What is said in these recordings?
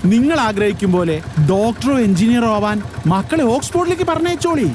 നിങ്ങൾ ആഗ്രഹിക്കും പോലെ ഡോക്ടറോ എഞ്ചിനീയറോ ആവാൻ മക്കളെ ഓക്സ്ഫോർഡിലേക്ക് പറഞ്ഞയച്ചോളി.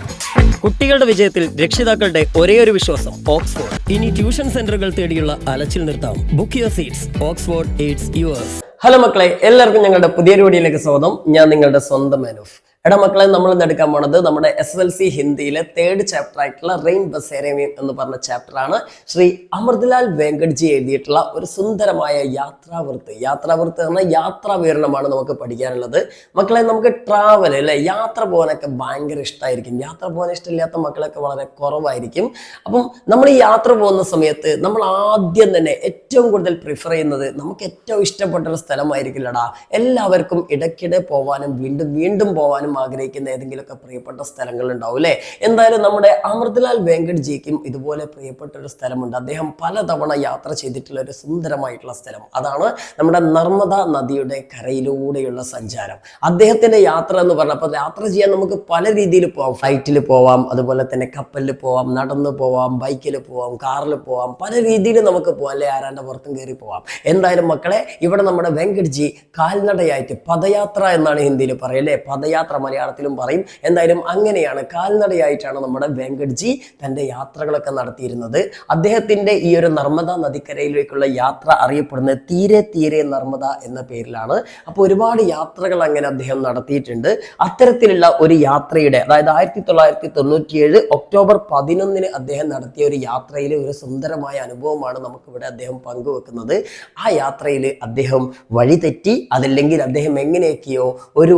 കുട്ടികളുടെ വിജയത്തിൽ രക്ഷിതാക്കളുടെ ഒരേ ഒരു വിശ്വാസം ഓക്സ്ഫോർഡ്. ഇനി ട്യൂഷൻ സെന്ററുകൾ തേടിയുള്ള അലച്ചിൽ നിർത്താം. Book your seats. Oxford Eats yours. Hello മക്കളെ, എല്ലാവർക്കും ഞങ്ങളുടെ പുതിയൊരു വീഡിയോയിലേക്ക് സ്വാഗതം. ഞാൻ നിങ്ങളുടെ സ്വന്തം മാനൂഫ്. എടാ മക്കളെ, നമ്മൾ ഇന്ന് എടുക്കാൻ പോണത് നമ്മുടെ SSLC ഹിന്ദിയിലെ 3rd ചാപ്റ്റർ ആയിട്ടുള്ള റെയിൻ ബസേരമീൻ എന്ന് പറഞ്ഞ ചാപ്റ്ററാണ്. ശ്രീ അമൃതലാൽ വെങ്കട്ജി എഴുതിയിട്ടുള്ള ഒരു സുന്ദരമായ യാത്രാവൃത്ത് എന്ന യാത്രാ വിവരണമാണ് നമുക്ക് പഠിക്കാനുള്ളത്. മക്കളെ, നമുക്ക് ട്രാവൽ അല്ലെ, യാത്ര പോകാനൊക്കെ ഭയങ്കര ഇഷ്ടമായിരിക്കും. യാത്ര പോകാൻ ഇഷ്ടമില്ലാത്ത മക്കളൊക്കെ വളരെ കുറവായിരിക്കും. അപ്പം നമ്മൾ ഈ യാത്ര പോകുന്ന സമയത്ത് നമ്മൾ ആദ്യം തന്നെ ഏറ്റവും കൂടുതൽ പ്രിഫർ ചെയ്യുന്നത് നമുക്ക് ഏറ്റവും ഇഷ്ടപ്പെട്ട ഒരു സ്ഥലമായിരിക്കില്ലടാ. എല്ലാവർക്കും ഇടയ്ക്കിടെ പോവാനും വീണ്ടും വീണ്ടും പോവാനും ആഗ്രഹിക്കുന്ന ഏതെങ്കിലുമൊക്കെ പ്രിയപ്പെട്ട സ്ഥലങ്ങൾ ഉണ്ടാവും അല്ലെ. എന്തായാലും നമ്മുടെ അമൃതലാൽ വെങ്കട്ജിക്കും ഇതുപോലെ പ്രിയപ്പെട്ട ഒരു സ്ഥലമുണ്ട്. അദ്ദേഹം പലതവണ യാത്ര ചെയ്തിട്ടുള്ള ഒരു സുന്ദരമായിട്ടുള്ള സ്ഥലം, അതാണ് നമ്മുടെ നർമ്മദ നദിയുടെ കരയിലൂടെയുള്ള സഞ്ചാരം. അദ്ദേഹത്തിന്റെ യാത്ര എന്ന് പറഞ്ഞപ്പോൾ യാത്ര ചെയ്യാൻ നമുക്ക് പല രീതിയിൽ പോവാം. ഫ്ലൈറ്റിൽ പോവാം, അതുപോലെ തന്നെ കപ്പലിൽ പോവാം, നടന്നു പോവാം, ബൈക്കിൽ പോവാം, കാറിൽ പോവാം, പല രീതിയിൽ നമുക്ക് പോവാം അല്ലെ. ആരാന്റെ പുറത്തും കയറി പോവാം. എന്തായാലും മക്കളെ, ഇവിടെ നമ്മുടെ വെങ്കട്ജി കാൽനടയായിട്ട് പദയാത്ര എന്നാണ് ഹിന്ദിയിൽ പറയല്ലേ, പദയാത്ര മലയാളത്തിലും പറയും. എന്തായാലും അങ്ങനെയാണ്, കാൽനടയായിട്ടാണ് നമ്മുടെ വെങ്കട്ജി തൻ്റെ യാത്രകളൊക്കെ നടത്തിയിരുന്നത്. അദ്ദേഹത്തിന്റെ ഈ ഒരു നർമ്മദ നദിക്കരയിലേക്കുള്ള യാത്ര അറിയപ്പെടുന്നത് തീരെ തീരെ നർമ്മദ എന്ന പേരിലാണ്. അപ്പോൾ ഒരുപാട് യാത്രകൾ അങ്ങനെ അദ്ദേഹം നടത്തിയിട്ടുണ്ട്. അത്തരത്തിലുള്ള ഒരു യാത്രയുടെ, അതായത് 1997 ഒക്ടോബർ 11 അദ്ദേഹം നടത്തിയ ഒരു യാത്രയിലെ ഒരു സുന്ദരമായ അനുഭവമാണ് നമുക്കിവിടെ അദ്ദേഹം പങ്കുവെക്കുന്നത്. ആ യാത്രയിൽ അദ്ദേഹം വഴിതെറ്റി, അതല്ലെങ്കിൽ അദ്ദേഹം എങ്ങനെയൊക്കെയോ ഒരു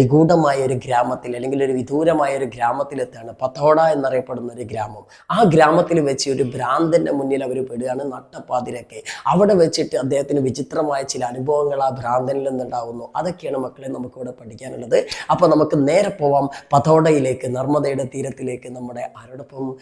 നിഗൂഢമായ ഒരു ഗ്രാമത്തിൽ, അല്ലെങ്കിൽ ഒരു വിദൂരമായ ഒരു ഗ്രാമത്തിലെത്താണ്. പത്തോട എന്നറിയപ്പെടുന്ന ഒരു ഗ്രാമം. ആ ഗ്രാമത്തിൽ വെച്ച് ഒരു ഭ്രാന്തന്റെ മുന്നിൽ അവർ പെടുകയാണ് നട്ടപ്പാതിരൊക്കെ. അവിടെ വെച്ചിട്ട് അദ്ദേഹത്തിന് വിചിത്രമായ ചില അനുഭവങ്ങൾ ആ ഭ്രാന്തനിൽ നിന്നുണ്ടാവുന്നു. അതൊക്കെയാണ് മക്കളെ നമുക്കിവിടെ പഠിക്കാനുള്ളത്. അപ്പൊ നമുക്ക് നേരെ പോവാം പത്തോടയിലേക്ക്, നർമ്മദയുടെ തീരത്തിലേക്ക്. നമ്മുടെ ആരോടൊപ്പം?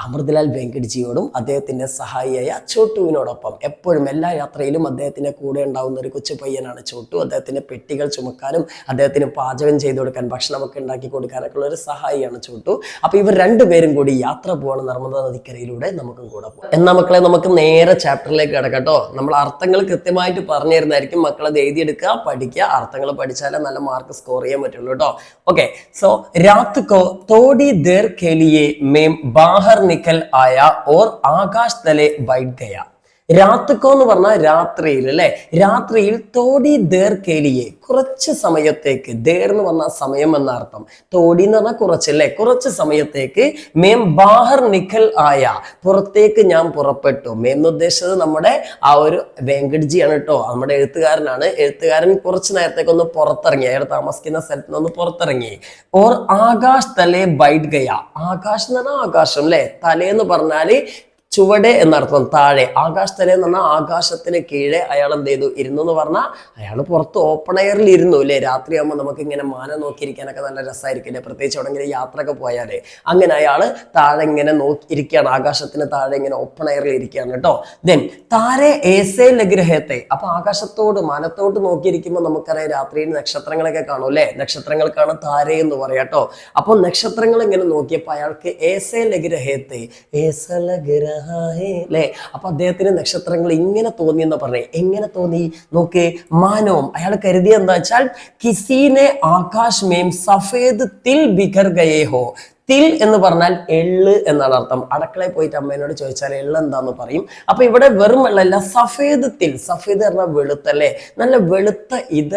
അമൃതലാൽ വെങ്കട്ജിയോടും അദ്ദേഹത്തിന്റെ സഹായിയായ ചോട്ടുവിനോടൊപ്പം. എപ്പോഴും എല്ലാ യാത്രയിലും അദ്ദേഹത്തിന്റെ കൂടെ ഉണ്ടാവുന്ന ഒരു കൊച്ചു പയ്യനാണ് ചോട്ടു. അദ്ദേഹത്തിന്റെ പെട്ടികൾ ചുമക്കാനും അദ്ദേഹത്തിന് പാചകം ചെയ്ത് കൊടുക്കാൻ, ഭക്ഷണമൊക്കെ ഉണ്ടാക്കി കൊടുക്കാനൊക്കെ ഉള്ള ഒരു സഹായിയാണ് ചോട്ടു. അപ്പൊ ഇവർ രണ്ടുപേരും കൂടി യാത്ര പോവാണ് നർമ്മദ നദിക്കരയിലൂടെ. നമുക്കും കൂടെ പോകാം. എന്നാ മക്കളെ, നമുക്ക് നേരെ ചാപ്റ്ററിലേക്ക് കിടക്കട്ടോ. നമ്മൾ അർത്ഥങ്ങൾ കൃത്യമായിട്ട് പറഞ്ഞു തരുന്നതായിരിക്കും. മക്കളത് എഴുതിയെടുക്കുക, പഠിക്കുക. അർത്ഥങ്ങൾ പഠിച്ചാലേ നല്ല മാർക്ക് സ്കോർ ചെയ്യാൻ പറ്റുള്ളൂ കേട്ടോ. Okay, so Raat co Todi there K ലിയെ മേം ബാഹർ निकल आया और आकाश तले बैठ गया. രാത്രിക്കോ എന്ന് പറഞ്ഞാൽ രാത്രിയിൽ അല്ലെ. രാത്രിയിൽ തോടി ദേർ കേലിയെ, കുറച്ച് സമയത്തേക്ക്. ദേർ എന്ന് പറഞ്ഞാൽ സമയം എന്ന അർത്ഥം. തോടി എന്ന് പറഞ്ഞാൽ കുറച്ചല്ലേ, കുറച്ച് സമയത്തേക്ക്. മേം ബാഹർ നിഖൽ ആയ, പുറത്തേക്ക് ഞാൻ പുറപ്പെട്ടു. മേം എന്ന് ഉദ്ദേശിച്ചത് നമ്മുടെ ആ ഒരു വെങ്കട്ജിയാണ് കേട്ടോ, നമ്മുടെ എഴുത്തുകാരനാണ്. എഴുത്തുകാരൻ കുറച്ച് നേരത്തേക്ക് ഒന്ന് പുറത്തിറങ്ങി, അയാൾ താമസിക്കുന്ന സ്ഥലത്ത് നിന്ന് പുറത്തിറങ്ങി. ഓർ ആകാശ് തലേ ബൈറ്റ് ഗയ. ആകാശ് എന്ന് പറഞ്ഞാൽ ആകാശം അല്ലെ. തലേന്ന് പറഞ്ഞാല് ചുവടെ എന്നർത്ഥം, താഴെ. ആകാശത്തലേ എന്ന് പറഞ്ഞാൽ ആകാശത്തിന് കീഴെ അയാൾ എന്ത് ചെയ്തു, ഇരുന്നു എന്ന് പറഞ്ഞാൽ അയാൾ പുറത്ത് ഓപ്പൺ എയറിൽ ഇരുന്നു അല്ലേ. രാത്രിയാകുമ്പോൾ നമുക്ക് ഇങ്ങനെ മാനം നോക്കിയിരിക്കാനൊക്കെ നല്ല രസമായിരിക്കില്ലേ, പ്രത്യേകിച്ച് എവിടെയെങ്കിലും യാത്രയൊക്കെ പോയാലേ. അങ്ങനെ അയാൾ താഴെ ഇങ്ങനെ നോക്കിയിരിക്കുകയാണ്, ആകാശത്തിന് താഴെ ഇങ്ങനെ ഓപ്പൺ എയറിൽ ഇരിക്കുകയാണ് കേട്ടോ. ദെൻ താരെ ഏസേ ലഗ്രഹത്തെ, അപ്പൊ ആകാശത്തോട് മാനത്തോട്ട് നോക്കിയിരിക്കുമ്പോൾ നമുക്കറിയാം രാത്രിയിൽ നക്ഷത്രങ്ങളൊക്കെ കാണും അല്ലെ. നക്ഷത്രങ്ങൾക്കാണ് താരെ എന്ന് പറയാം കേട്ടോ. അപ്പൊ നക്ഷത്രങ്ങൾ ഇങ്ങനെ നോക്കിയപ്പോൾ അയാൾക്ക് ഏസേ ലഗ്രഹത്തെ, ഏസ ലഗ്രഹ ല്ലേ. അപ്പൊ അദ്ദേഹത്തിന് നക്ഷത്രങ്ങൾ ഇങ്ങനെ തോന്നി എന്ന് പറഞ്ഞേ. എങ്ങനെ തോന്നി നോക്കേ. മാനവും അയാൾ കരുതിയ എന്താ വെച്ചാൽ, കിസീനെ ആകാശ് മേം സഫേദ് തിൽ ബിഖർ ഗയേ ഹോ. തിൽ എന്ന് പറഞ്ഞാൽ എള്ള് എന്നാണ് അർത്ഥം. അടുക്കളയിൽ പോയിട്ട് അമ്മേനോട് ചോദിച്ചാൽ എള്ള് എന്താന്ന് പറയും. അപ്പൊ ഇവിടെ വെറും എള്ളല്ല, സഫേദ് തിൽ. സഫേദ് പറഞ്ഞാൽ വെളുത്തല്ലേ, നല്ല വെളുത്ത ഇത്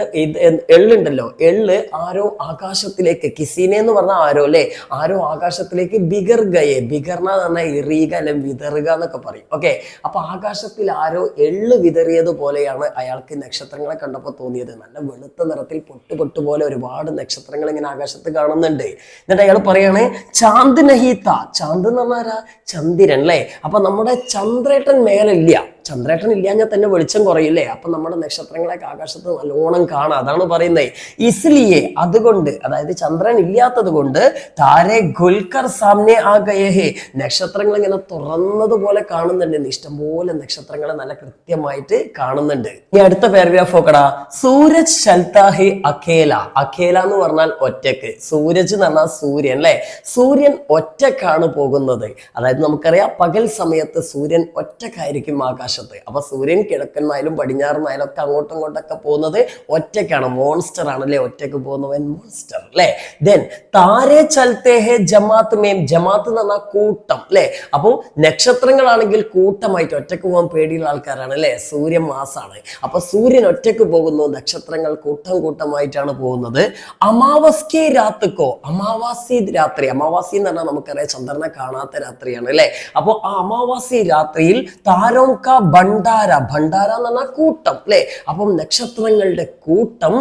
എള്ളുണ്ടല്ലോ. എള്ള് ആരോ ആകാശത്തിലേക്ക്, കിസീനെ എന്ന് പറഞ്ഞാൽ ആരോ അല്ലെ, ആരോ ആകാശത്തിലേക്ക് ബിഗർ ഗയെ. ബിഗർന എന്ന് പറഞ്ഞാൽ എറിയുക അല്ലെ വിതറുക എന്നൊക്കെ പറയും. ഓക്കെ, അപ്പൊ ആകാശത്തിൽ ആരോ എള്ള് വിതറിയതുപോലെയാണ് അയാൾക്ക് നക്ഷത്രങ്ങളെ കണ്ടപ്പോൾ തോന്നിയത്. നല്ല വെളുത്ത നിറത്തിൽ പൊട്ട് പോലെ ഒരുപാട് നക്ഷത്രങ്ങൾ ഇങ്ങനെ ആകാശത്ത് കാണുന്നുണ്ട്. എന്നിട്ട് അയാൾ പറയാണ്, ചാന്ദ് നഹീത്ത. ചാന്ദ് എന്ന് പറഞ്ഞാൽ ചന്ദ്രൻ അല്ലേ. അപ്പൊ നമ്മുടെ ചന്ദ്രേട്ടൻ മേലില്ല. ചന്ദ്രേട്ടൻ ഇല്ലാഞ്ഞാൽ തന്നെ വെളിച്ചം കുറയില്ലേ. അപ്പൊ നമ്മുടെ നക്ഷത്രങ്ങളൊക്കെ ആകാശത്ത് നല്ലോണം കാണാം. അതാണ് പറയുന്നത്. ഇസ്ലിയെ, അതുകൊണ്ട്, അതായത് ചന്ദ്രൻ ഇല്ലാത്തത് കൊണ്ട്, താരെ ഗുൽക്കർ സാമനെ ആ ഗയേ, നക്ഷത്രങ്ങൾ ഇങ്ങനെ തുറന്നതുപോലെ കാണുന്നുണ്ട്. ഇഷ്ടംപോലെ നക്ഷത്രങ്ങളെ നല്ല കൃത്യമായിട്ട് കാണുന്നുണ്ട്. ഇനി അടുത്ത പാരഗ്രാഫ് നോക്കടാ. സൂരജ് ചൽത്താ ഹെ അഖേല. അഖേല എന്ന് പറഞ്ഞാൽ ഒറ്റക്ക്. സൂരജ് എന്ന് പറഞ്ഞാൽ സൂര്യൻ അല്ലെ. സൂര്യൻ ഒറ്റക്കാണ് പോകുന്നത്. അതായത് നമുക്കറിയാം പകൽ സമയത്ത് സൂര്യൻ ഒറ്റക്കായിരിക്കും ആകാശം. ആകാശത്ത്. അപ്പൊ സൂര്യൻ കിഴക്കന്മായാലും പടിഞ്ഞാറുമായാലും ഒക്കെ അങ്ങോട്ടും ഇങ്ങോട്ടൊക്കെ പോകുന്നത് ഒറ്റയ്ക്കാണ്. മോൺസ്റ്റർ ആണ് അല്ലെ, ഒറ്റയ്ക്ക് പോകുന്നവൻ മോൺസ്റ്റർ അല്ലെ. ദെൻ താരെ ചലത്തെ ഹെ ജമാഅത്ത് മേം, ജമാഅത്ത് എന്ന് പറഞ്ഞാൽ കൂട്ടം അല്ലെ. അപ്പൊ നക്ഷത്രങ്ങളാണെങ്കിൽ കൂട്ടമായിട്ട് ഒറ്റയ്ക്ക് പോകാൻ പേടിയുള്ള ആൾക്കാരാണ് അല്ലെ. സൂര്യൻ മാസാണ്. അപ്പൊ സൂര്യൻ ഒറ്റയ്ക്ക് പോകുന്നു, നക്ഷത്രങ്ങൾ കൂട്ടം കൂട്ടമായിട്ടാണ് പോകുന്നത്. അമാവാസ്യ രാത്രിക്കോ, അമാവാസി രാത്രി, അമാവാസി എന്ന് പറഞ്ഞാൽ നമുക്കറിയാം ചന്ദ്രനെ കാണാത്ത രാത്രിയാണ് അല്ലെ. അപ്പൊ ആ അമാവാസി രാത്രിയിൽ താരോംക ഭണ്ഡാര, ഭണ്ഡാര എന്ന് പറഞ്ഞാൽ കൂട്ടം അല്ലെ. അപ്പം നക്ഷത്രങ്ങളുടെ കൂട്ടം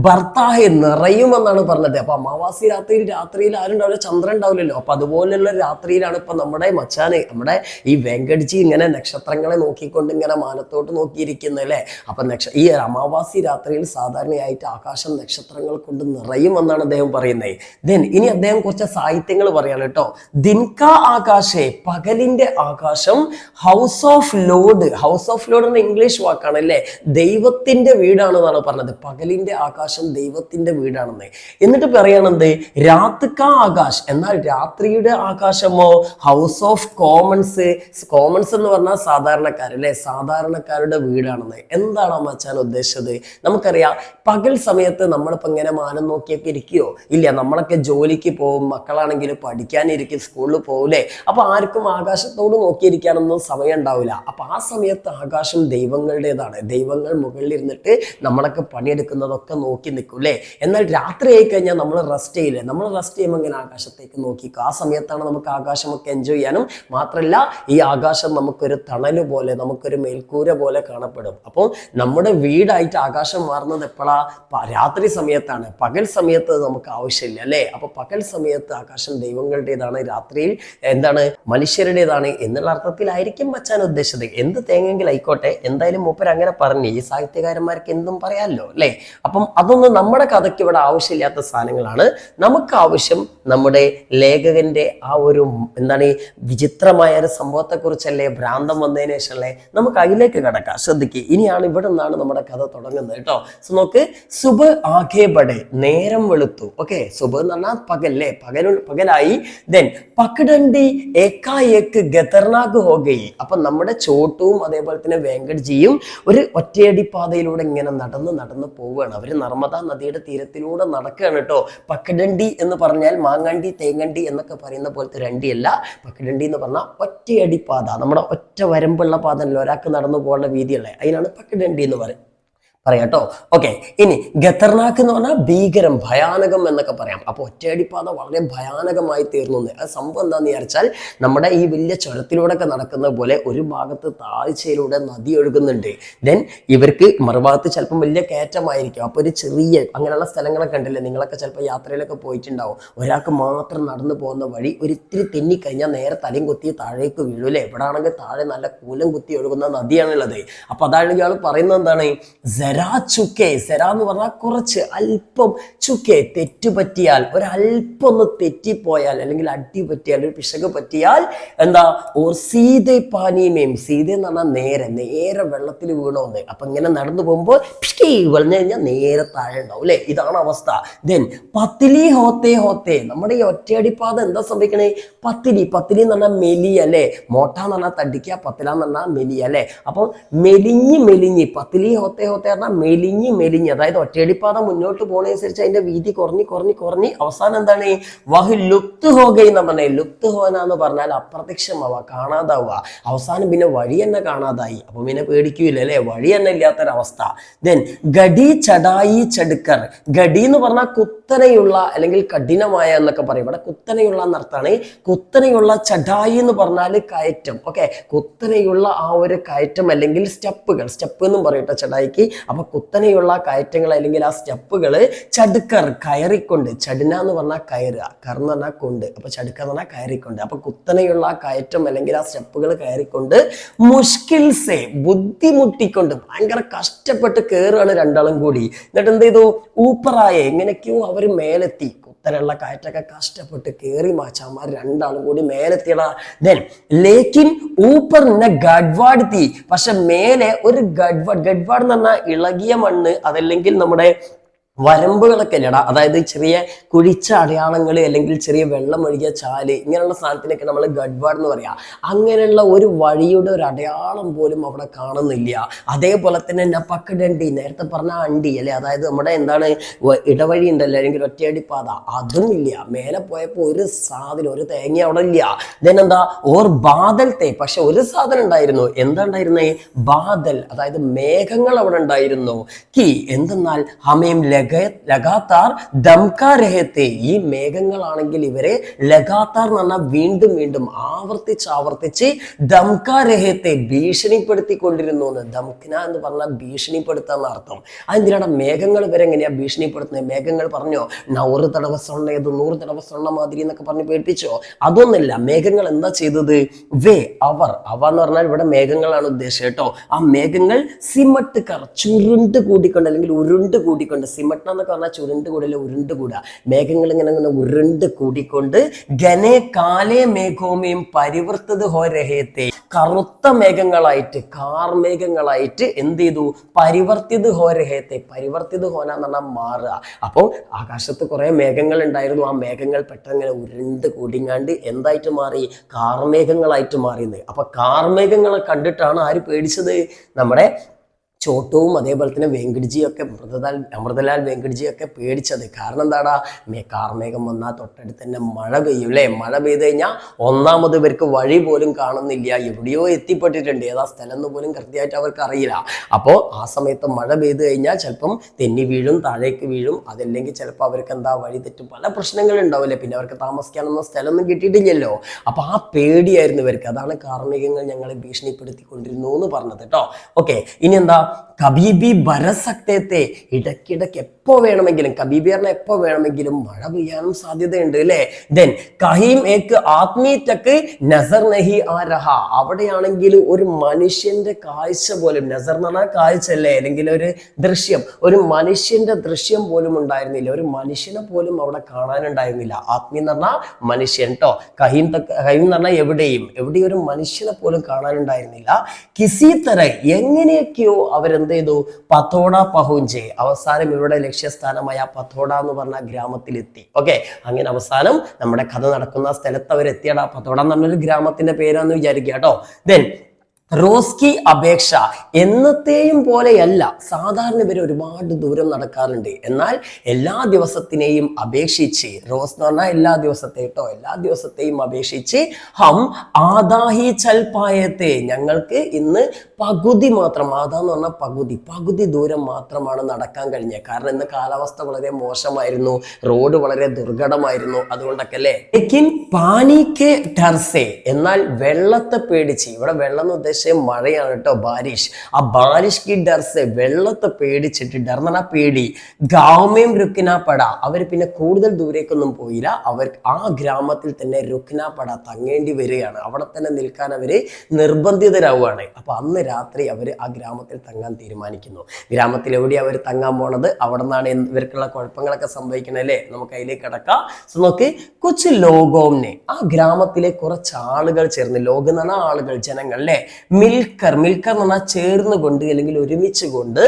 ഭർത്താഹെ നിറയുമെന്നാണ് പറഞ്ഞത്. അപ്പൊ അമാവാസി രാത്രിയിൽ ആരും ഉണ്ടാവില്ല, ചന്ദ്രൻ ഉണ്ടാവില്ലല്ലോ. അപ്പൊ അതുപോലെയുള്ള രാത്രിയിലാണ് ഇപ്പൊ നമ്മുടെ മച്ചാന്, നമ്മുടെ ഈ വെങ്കട്ജി ഇങ്ങനെ നക്ഷത്രങ്ങളെ നോക്കിക്കൊണ്ട് ഇങ്ങനെ മാനത്തോട്ട് നോക്കിയിരിക്കുന്നത് അല്ലെ. അപ്പൊ ഈ അമാവാസി രാത്രിയിൽ സാധാരണയായിട്ട് ആകാശം നക്ഷത്രങ്ങൾ കൊണ്ട് നിറയുമെന്നാണ് അദ്ദേഹം പറയുന്നത്. ദെൻ ഇനി അദ്ദേഹം കുറച്ച് സാഹിത്യങ്ങൾ പറയാണ് കേട്ടോ. ദിൻക ആകാശേ, പകലിന്റെ ആകാശം, house of load, house of load എന്ന ഇംഗ്ലീഷ് വാക്കാണ് അല്ലെ. ദൈവത്തിന്റെ വീടാണെന്നാണ് പറഞ്ഞത്. പകലിന്റെ ആകാശം ദൈവത്തിന്റെ വീടാണെന്ന്. എന്നിട്ട് പറയണത് രാത്രിക ആകാശ്, എന്നാൽ രാത്രിയുടെ ആകാശമോ ഹൗസ് ഓഫ് കോമൺസ്, കോമൺസ് എന്ന് പറഞ്ഞാൽ സാധാരണക്കാരല്ലേ, സാധാരണക്കാരുടെ വീടാണെന്ന്. എന്താണ് മച്ചാൻ ഉദ്ദേശിച്ചത്? നമുക്കറിയാം പകൽ സമയത്ത് നമ്മളിപ്പോ ഇങ്ങനെ മാനം നോക്കിയൊക്കെ ഇരിക്കുകയോ ഇല്ല, നമ്മളൊക്കെ ജോലിക്ക് പോകും, മക്കളാണെങ്കിൽ പഠിക്കാനിരിക്കും, സ്കൂളിൽ പോകൂലേ. അപ്പൊ ആർക്കും ആകാശത്തോട് നോക്കിയിരിക്കാനൊന്നും സമയം ഉണ്ടാവില്ല. അപ്പൊ ആ സമയത്ത് ആകാശം ദൈവങ്ങളുടേതാണ്. ദൈവങ്ങൾ മുകളിൽ ഇരുന്നിട്ട് നമ്മളൊക്കെ പണിയെടുക്കുന്നതൊക്കെ നോക്കി നിൽക്കും അല്ലേ. എന്നാൽ രാത്രി ആയി കഴിഞ്ഞാൽ നമ്മൾ റെസ്റ്റ് ചെയ്യില്ലേ, നമ്മൾ റെസ്റ്റ് ചെയ്യുമ്പോൾ ഇങ്ങനെ ആകാശത്തേക്ക് നോക്കിക്കും. ആ സമയത്താണ് നമുക്ക് ആകാശമൊക്കെ എൻജോയ് ചെയ്യാനും, മാത്രമല്ല ഈ ആകാശം നമുക്കൊരു തണല് പോലെ, നമുക്കൊരു മേൽക്കൂര പോലെ കാണപ്പെടും. അപ്പോൾ നമ്മുടെ വീടായിട്ട് ആകാശം മാറുന്നത് എപ്പോഴാ? രാത്രി സമയത്താണ്. പകൽ സമയത്ത് നമുക്ക് ആവശ്യമില്ല അല്ലേ. അപ്പൊ പകൽ സമയത്ത് ആകാശം ദൈവങ്ങളുടേതാണ്, രാത്രിയിൽ എന്താണ് മനുഷ്യരുടേതാണ് എന്നുള്ള അർത്ഥത്തിലായിരിക്കും മച്ചാൻ ഉദ്ദേശിച്ചത്. എന്ത് തേങ്ങെങ്കിലും ആയിക്കോട്ടെ, എന്തായാലും മൂപ്പർ അങ്ങനെ പറഞ്ഞു. ഈ സാഹിത്യകാരന്മാർക്ക് എന്തും പറയാമല്ലോ അല്ലേ. അപ്പം അതൊന്നും നമ്മുടെ കഥയ്ക്ക് ഇവിടെ ആവശ്യമില്ലാത്ത സാധനങ്ങളാണ്. നമുക്ക് ആവശ്യം നമ്മുടെ ലേഖകന്റെ ആ ഒരു എന്താണ് ഈ വിചിത്രമായ ഒരു സംഭവത്തെ കുറിച്ചല്ലേ, ഭ്രാന്തം വന്നതിന് ശേഷമല്ലേ. നമുക്ക് അതിലേക്ക് കിടക്കാം. ശ്രദ്ധിക്കുക, ഇനിയാണ് ഇവിടെ നിന്നാണ് നമ്മുടെ കഥ തുടങ്ങുന്നത് കേട്ടോ. സോ നോക്ക്, സുബ് ആകെ ബഡെ, നേരം വെളുത്തു. ഓക്കെ, സുബ് എന്ന് പറഞ്ഞാൽ പകലല്ലേ, പകലായി. ദെൻ പക്കഡണ്ടി ഏക്കായേക്ക് ഖതർനാക് ഹോ ഗയി. അപ്പൊ നമ്മുടെ ചോട്ടുവും അതേപോലെ തന്നെ വെങ്കട്ജിയും ഒരു ഒറ്റയടി പാതയിലൂടെ ഇങ്ങനെ നടന്ന് പോവുകയാണ്. അവര് നർമ്മദ നദിയുടെ തീരത്തിലൂടെ നടക്കുകയാണ് കേട്ടോ. പക്കഡണ്ടി എന്ന് പറഞ്ഞാൽ മാങ്ങണ്ടി തേങ്ങണ്ടി എന്നൊക്കെ പറയുന്ന പോലത്തെ രണ്ടിയല്ല. പക്കഡണ്ടി എന്ന് പറഞ്ഞാൽ ഒറ്റയടി പാത, നമ്മുടെ ഒറ്റ വരമ്പുള്ള പാത അല്ല, ഒരാൾക്ക് നടന്നു പോകാനുള്ള വീതിയല്ലേ, അതിനാണ് പക്കഡണ്ടി എന്ന് പറയാട്ടോ. ഓക്കെ, ഇനി ഖതർനാക്ക് എന്ന് പറഞ്ഞാൽ ഭീകരം, ഭയാനകം എന്നൊക്കെ പറയാം. അപ്പൊ ഒറ്റയടിപ്പാത വളരെ ഭയാനകമായി തീർന്നു. അത് സംഭവം എന്താന്ന് വിചാരിച്ചാൽ, നമ്മുടെ ഈ വലിയ ചുരത്തിലൂടെ ഒക്കെ നടക്കുന്ന പോലെ ഒരു ഭാഗത്ത് താഴ്ചയിലൂടെ നദി ഒഴുകുന്നുണ്ട്. ദെൻ ഇവർക്ക് മറുഭാഗത്ത് ചിലപ്പം വലിയ കയറ്റമായിരിക്കും. അപ്പൊ ഒരു ചെറിയ അങ്ങനെയുള്ള സ്ഥലങ്ങളൊക്കെ ഉണ്ടല്ലേ, നിങ്ങളൊക്കെ ചിലപ്പോൾ യാത്രയിലൊക്കെ പോയിട്ടുണ്ടാവും. ഒരാൾക്ക് മാത്രം നടന്നു പോകുന്ന വഴി ഒരിത്തിരി തെന്നിക്കഴിഞ്ഞാൽ നേരെ തലയും കുത്തി താഴേക്ക് വീഴും അല്ലേ. ഇവിടെ ആണെങ്കിൽ താഴെ നല്ല കൂലം കുത്തി ഒഴുകുന്ന നദിയാണുള്ളത്. അപ്പൊ അതാണ് ഇയാൾ പറയുന്നത് എന്താണ്, ചുക്കെ, സെര എന്ന് പറഞ്ഞാൽ കുറച്ച്, അല്പം, ചുക്കെ തെറ്റുപറ്റിയാൽ, ഒരല്പം ഒന്ന് തെറ്റിപ്പോയാൽ അല്ലെങ്കിൽ അടി പറ്റിയാൽ, ഒരു പിശക് പറ്റിയാൽ എന്താ, ഓർ സീതെ പാനീമേം, സീതെ എന്ന് പറഞ്ഞാൽ നേരെ വെള്ളത്തിൽ വീണോന്ന്. അപ്പൊ ഇങ്ങനെ നടന്നു പോകുമ്പോൾ പറഞ്ഞു കഴിഞ്ഞാൽ നേരെ താഴെ ഉണ്ടാവും അല്ലെ. ഇതാണ് അവസ്ഥ. ദെൻ പത്തിലി ഹോത്തേ, നമ്മുടെ ഈ ഒറ്റയടിപ്പാത എന്താ സംഭവിക്കണേ, പത്തിലി എന്ന് പറഞ്ഞാൽ മെലി അല്ലെ, മോട്ട എന്ന് പറഞ്ഞാൽ തടിക്കുക, പത്തില എന്ന് പറഞ്ഞാൽ മെലി അല്ലെ. അപ്പൊ മെലിഞ്ഞ് പത്തിലി ഹോത്തേ പറഞ്ഞാൽ മെലിഞ്ഞ്, അതായത് ഒറ്റയടിപ്പാത മുന്നോട്ട് പോണനുസരിച്ച് അതിന്റെ വീതി കുറഞ്ഞ് അവസാനം എന്താണ്, വഹ് ലുപ്ത് ഹോഗൈ എന്ന് പറഞ്ഞേ. ലുപ്ത് ഹോന എന്ന് പറഞ്ഞാൽ അപ്രത്യക്ഷമാവുക, കാണാതാവുക. അവസാനം പിന്നെ വഴി തന്നെ കാണാതായി. അപ്പൊ പിന്നെ പേടിക്കൂല അല്ലെ, വഴി തന്നെ ഇല്ലാത്തൊരവസ്ഥ. ദെൻ ഗഡി ചടായി ചടുക്കർ, ഗഡി എന്ന് പറഞ്ഞാൽ കുത്തനെയുള്ള അല്ലെങ്കിൽ കഠിനമായ എന്നൊക്കെ പറയും. ഇവിടെ കുത്തനെയുള്ള എന്നർത്ഥമാണ്. കുത്തനെയുള്ള, ചടായി എന്ന് പറഞ്ഞാൽ കയറ്റം. ഓക്കെ, കുത്തനെയുള്ള ആ ഒരു കയറ്റം അല്ലെങ്കിൽ സ്റ്റെപ്പ് എന്നും പറയട്ടെ ചടായിക്ക്. അപ്പൊ കുത്തനെയുള്ള കയറ്റങ്ങൾ അല്ലെങ്കിൽ ആ സ്റ്റെപ്പുകൾ, ചടുക്കർ കയറിക്കൊണ്ട്, ചടുന എന്ന് പറഞ്ഞാൽ കയറുക, കർന്ന് പറഞ്ഞാൽ കൊണ്ട്, അപ്പൊ ചടുക്ക എന്ന് പറഞ്ഞാൽ കയറിക്കൊണ്ട്. അപ്പൊ കുത്തനെയുള്ള ആ കയറ്റം അല്ലെങ്കിൽ ആ സ്റ്റെപ്പുകൾ കയറിക്കൊണ്ട്, മുഷ്കിൽസെ ബുദ്ധിമുട്ടിക്കൊണ്ട്, ഭയങ്കര കഷ്ടപ്പെട്ട് കയറുകയാണ് രണ്ടാളും കൂടി. എന്നിട്ട് എന്ത് ചെയ്തു, ഊപ്പറായ എങ്ങനെയൊക്കെയോ അവർ മേലെത്തി. കുത്തനെയുള്ള കയറ്റൊക്കെ കഷ്ടപ്പെട്ട് കയറി മാച്ചാമാർ രണ്ടാളും കൂടി മേലെത്തിയടാ. ദെൻ ലേക്കിൻ ഊപ്പർ ഗഡ്വാഡ് തീ, പക്ഷെ മേലെ ഒരു ഗഡ്വാഡ് എന്ന് പറഞ്ഞാൽ ഇളകിയ മണ്ണ്, അതല്ലെങ്കിൽ നമ്മുടെ വരമ്പുകളൊക്കെ ഇല്ലടാ, അതായത് ചെറിയ കുഴിച്ച അടയാളങ്ങൾ അല്ലെങ്കിൽ ചെറിയ വെള്ളം ഒഴുകിയ ചാല്, ഇങ്ങനെയുള്ള സാധനത്തിനൊക്കെ നമ്മൾ ഗഡ്വാഡ് എന്ന് പറയാം. അങ്ങനെയുള്ള ഒരു വഴിയുടെ ഒരു അടയാളം പോലും അവിടെ കാണുന്നില്ല. അതേപോലെ തന്നെ നപ്പക്കഡണ്ടി, നേരത്തെ പറഞ്ഞ അണ്ടി അല്ലെ, അതായത് നമ്മുടെ എന്താണ് ഇടവഴി ഉണ്ടല്ലോ അല്ലെങ്കിൽ ഒറ്റയടി പാത, അതും ഇല്ല. മേലെ പോയപ്പോൾ ഒരു സാധനം, ഒരു തേങ്ങ അവിടെ ഇല്ല. എന്താ ഓർ ബാദൽ തേ, പക്ഷെ ഒരു സാധനം ഉണ്ടായിരുന്നു. എന്താ ഉണ്ടായിരുന്നേ? ബാദൽ, അതായത് മേഘങ്ങൾ അവിടെ ഉണ്ടായിരുന്നു. കി എന്തെന്നാൽ ഹമേം ലഗാത്താർ ദംകാ രഹത്തെ, ഈ മേഘങ്ങളാണെങ്കിൽ ഇവരെ ലഗാത്താർ എന്ന് പറഞ്ഞാൽ വീണ്ടും വീണ്ടും ആവർത്തിച്ച് ദംകാ രഹത്തെ, ഭീഷണിപ്പെടുത്തിക്കൊണ്ടിരുന്നു എന്ന്. ദംഖ്ന എന്ന് പറഞ്ഞാൽ ഭീഷണിപ്പെടുത്താന്ന് അർത്ഥം. അതെന്തിനാണ് മേഘങ്ങൾ ഇവരെ എങ്ങനെയാ ഭീഷണിപ്പെടുത്തുന്നത്? മേഘങ്ങൾ പറഞ്ഞോ 100 തടവ സ്വർണ്ണ, ഇത് 100 തടവ സ്വർണ്ണ മാതിരി എന്നൊക്കെ പറഞ്ഞ് പേടിപ്പിച്ചോ? അതൊന്നുമില്ല. മേഘങ്ങൾ എന്താ ചെയ്തത്? അവർ എന്ന് പറഞ്ഞാൽ ഇവിടെ മേഘങ്ങളാണ് ഉദ്ദേശം കേട്ടോ. ആ മേഘങ്ങൾ സിമട്ട് ചുരുണ്ട് കൂടിക്കൊണ്ട് അല്ലെങ്കിൽ ഉരുണ്ട് കൂടിക്കൊണ്ട്, സിമട്ട് എന്നൊക്കെ പറഞ്ഞാൽ ചുരുണ്ട് കൂടല്ലേ, ഉരുണ്ട് കൂടുക. മേഘങ്ങൾ ഇങ്ങനെ ഉരുണ്ട് കൂടിക്കൊണ്ട് ഗനെ കാലേ മേഘോമയും പരിവർത്തത് ഹോ രഹേത്തെ, കറുത്ത മേഘങ്ങളായിട്ട്, കാർമേഘങ്ങളായിട്ട് എന്ത് ചെയ്തു? പരിവർത്തിത് ഹോ രഹേത്തെ, പരിവർത്തിത് ഹോന എന്ന് പറഞ്ഞാൽ മാറുക. അപ്പോൾ ആകാശത്ത് കുറെ മേഘങ്ങൾ ഉണ്ടായിരുന്നു. ആ മേഘങ്ങൾ പെട്ടെന്ന് ഉരുണ്ട് കൂടിങ്ങാണ്ട് എന്തായിട്ട് മാറി? കാർമേഘങ്ങളായിട്ട് മാറിയത്. അപ്പൊ കാർമേഘങ്ങളെ കണ്ടിട്ടാണ് ആര് പേടിച്ചത്? നമ്മുടെ ചോട്ടവും അതേപോലെ തന്നെ വെങ്കട്ജിയൊക്കെ, അമൃതലാൽ വെങ്കട്ജിയൊക്കെ പേടിച്ചത്. കാരണം എന്താടാ? കാർമേഘം വന്നാൽ തൊട്ടടുത്ത് തന്നെ മഴ പെയ്യും അല്ലേ. മഴ പെയ്ത് കഴിഞ്ഞാൽ ഒന്നാമത് ഇവർക്ക് വഴി പോലും കാണുന്നില്ല, എവിടെയോ എത്തിപ്പെട്ടിട്ടുണ്ട്, ഏതാ സ്ഥലം എന്ന് പോലും കൃത്യമായിട്ട് അവർക്ക് അറിയില്ല. അപ്പോൾ ആ സമയത്ത് മഴ പെയ്ത് കഴിഞ്ഞാൽ ചിലപ്പം തെന്നി വീഴും, താഴേക്ക് വീഴും, അതല്ലെങ്കിൽ ചിലപ്പോൾ അവർക്ക് എന്താ വഴി തെറ്റും, പല പ്രശ്നങ്ങൾ ഉണ്ടാവില്ലേ. പിന്നെ അവർക്ക് താമസിക്കാനൊന്നും സ്ഥലമൊന്നും കിട്ടിയിട്ടില്ലല്ലോ. അപ്പൊ ആ പേടിയായിരുന്നു ഇവർക്ക്. അതാണ് കാർമേഘങ്ങൾ ഞങ്ങളെ ഭീഷണിപ്പെടുത്തിക്കൊണ്ടിരുന്നു എന്ന് പറഞ്ഞത് കേട്ടോ. ഓക്കെ, ഇനി എന്താ? കബീബി ബരസക്തത്തെ, ഇടയ്ക്കിടയ്ക്ക് എപ്പോ വേണമെങ്കിലും, കബീബി പറഞ്ഞാൽ എപ്പോ വേണമെങ്കിലും മഴ പെയ്യാനും സാധ്യതയുണ്ട് അല്ലേ. ദെൻ കഹീം ഏക്ക് ആത്മീ തക്ക് നസർ നഹി ആ രഹ, അവിടെയാണെങ്കിൽ ഒരു മനുഷ്യന്റെ കാഴ്ച പോലും, നസർ എന്ന് പറഞ്ഞാൽ കാഴ്ച അല്ലേ, അല്ലെങ്കിൽ ഒരു ദൃശ്യം, ഒരു മനുഷ്യന്റെ ദൃശ്യം പോലും ഉണ്ടായിരുന്നില്ല. ഒരു മനുഷ്യനെ പോലും അവിടെ കാണാനുണ്ടായിരുന്നില്ല. ആത്മീ എന്ന് പറഞ്ഞാൽ മനുഷ്യൻ കേട്ടോ. കഹീം എന്ന് പറഞ്ഞാൽ എവിടെയും ഒരു മനുഷ്യനെ പോലും കാണാനുണ്ടായിരുന്നില്ല. കിസി തര, എങ്ങനെയൊക്കെയോ അവരെന്ത് ചെയ്തു? പത്തോട പഹുഞ്ചെ, അവസാനം ഇവരുടെ ലക്ഷ്യസ്ഥാനമായ പത്തോട എന്ന് പറഞ്ഞ ഗ്രാമത്തിലെത്തി. ഓക്കെ, അങ്ങനെ അവസാനം നമ്മുടെ കഥ നടക്കുന്ന സ്ഥലത്ത് അവരെത്തിയടാ. പത്തോട എന്ന് പറഞ്ഞൊരു ഗ്രാമത്തിന്റെ പേരാന്ന് വിചാരിക്കുക കേട്ടോ. ദെൻ റോസ്കി അപേക്ഷ, എന്നത്തെയും പോലെയല്ല. സാധാരണ ഇവർ ഒരുപാട് ദൂരം നടക്കാറുണ്ട്. എന്നാൽ എല്ലാ ദിവസത്തിനെയും അപേക്ഷിച്ച്, റോസ് എന്ന് പറഞ്ഞാൽ എല്ലാ ദിവസത്തെ കേട്ടോ, എല്ലാ ദിവസത്തെയും അപേക്ഷിച്ച് ഹം ആദാഹി ചൽപായത്തെ, ഞങ്ങൾക്ക് ഇന്ന് പകുതി മാത്രം, ആദാ എന്ന് പറഞ്ഞാൽ പകുതി ദൂരം മാത്രമാണ് നടക്കാൻ കഴിഞ്ഞത്. കാരണം ഇന്ന് കാലാവസ്ഥ വളരെ മോശമായിരുന്നു, റോഡ് വളരെ ദുർഘടമായിരുന്നു, അതുകൊണ്ടൊക്കെ അല്ലേ. ലേക്കിൻ പാനിക്കെ ഡർസെ, എന്നാൽ വെള്ളത്തെ പേടിച്ച്, ഇവിടെ വെള്ളം എന്ന് ഉദ്ദേശിച്ച് മഴയാണ് കേട്ടോ, ബാരിഷ്. ആ ബാരിഷ് കി ഡർസെ, വെള്ളത്തെ പേടിച്ചിട്ട്, ഡർ എന്ന് പറഞ്ഞാൽ പേടി. ഗാവമേം രുക്കിനാപ്പട, അവർ പിന്നെ കൂടുതൽ ദൂരേക്കൊന്നും പോയില്ല. അവർ ആ ഗ്രാമത്തിൽ തന്നെ രുക്കിനാപ്പട, തങ്ങേണ്ടി വരികയാണ്. അവിടെ തന്നെ നിൽക്കാൻ അവര് നിർബന്ധിതരാവുകയാണ്. അപ്പൊ അന്ന് രാത്രി അവർ ആ ഗ്രാമത്തിൽ തങ്ങാൻ തീരുമാനിക്കുന്നു. ഗ്രാമത്തിൽ എവിടെയാണ് അവർ തങ്ങാൻ പോണത്? അവിടെ നിന്നാണ് ഇവർക്കുള്ള കുഴപ്പങ്ങളൊക്കെ സംഭവിക്കണേ അല്ലേ. നമുക്ക് അതിലേക്ക് കിടക്കാം. സോ നോക്ക്, കൊച്ചു ലോകോംനെ, ആ ഗ്രാമത്തിലെ കുറച്ച് ആളുകൾ ചേർന്ന്, ലോകം എന്ന് പറഞ്ഞാൽ ആളുകൾ, ജനങ്ങൾ അല്ലേ. മിൽക്കർ എന്ന് പറഞ്ഞാൽ ചേർന്നുകൊണ്ട് അല്ലെങ്കിൽ ഒരുമിച്ച് കൊണ്ട്,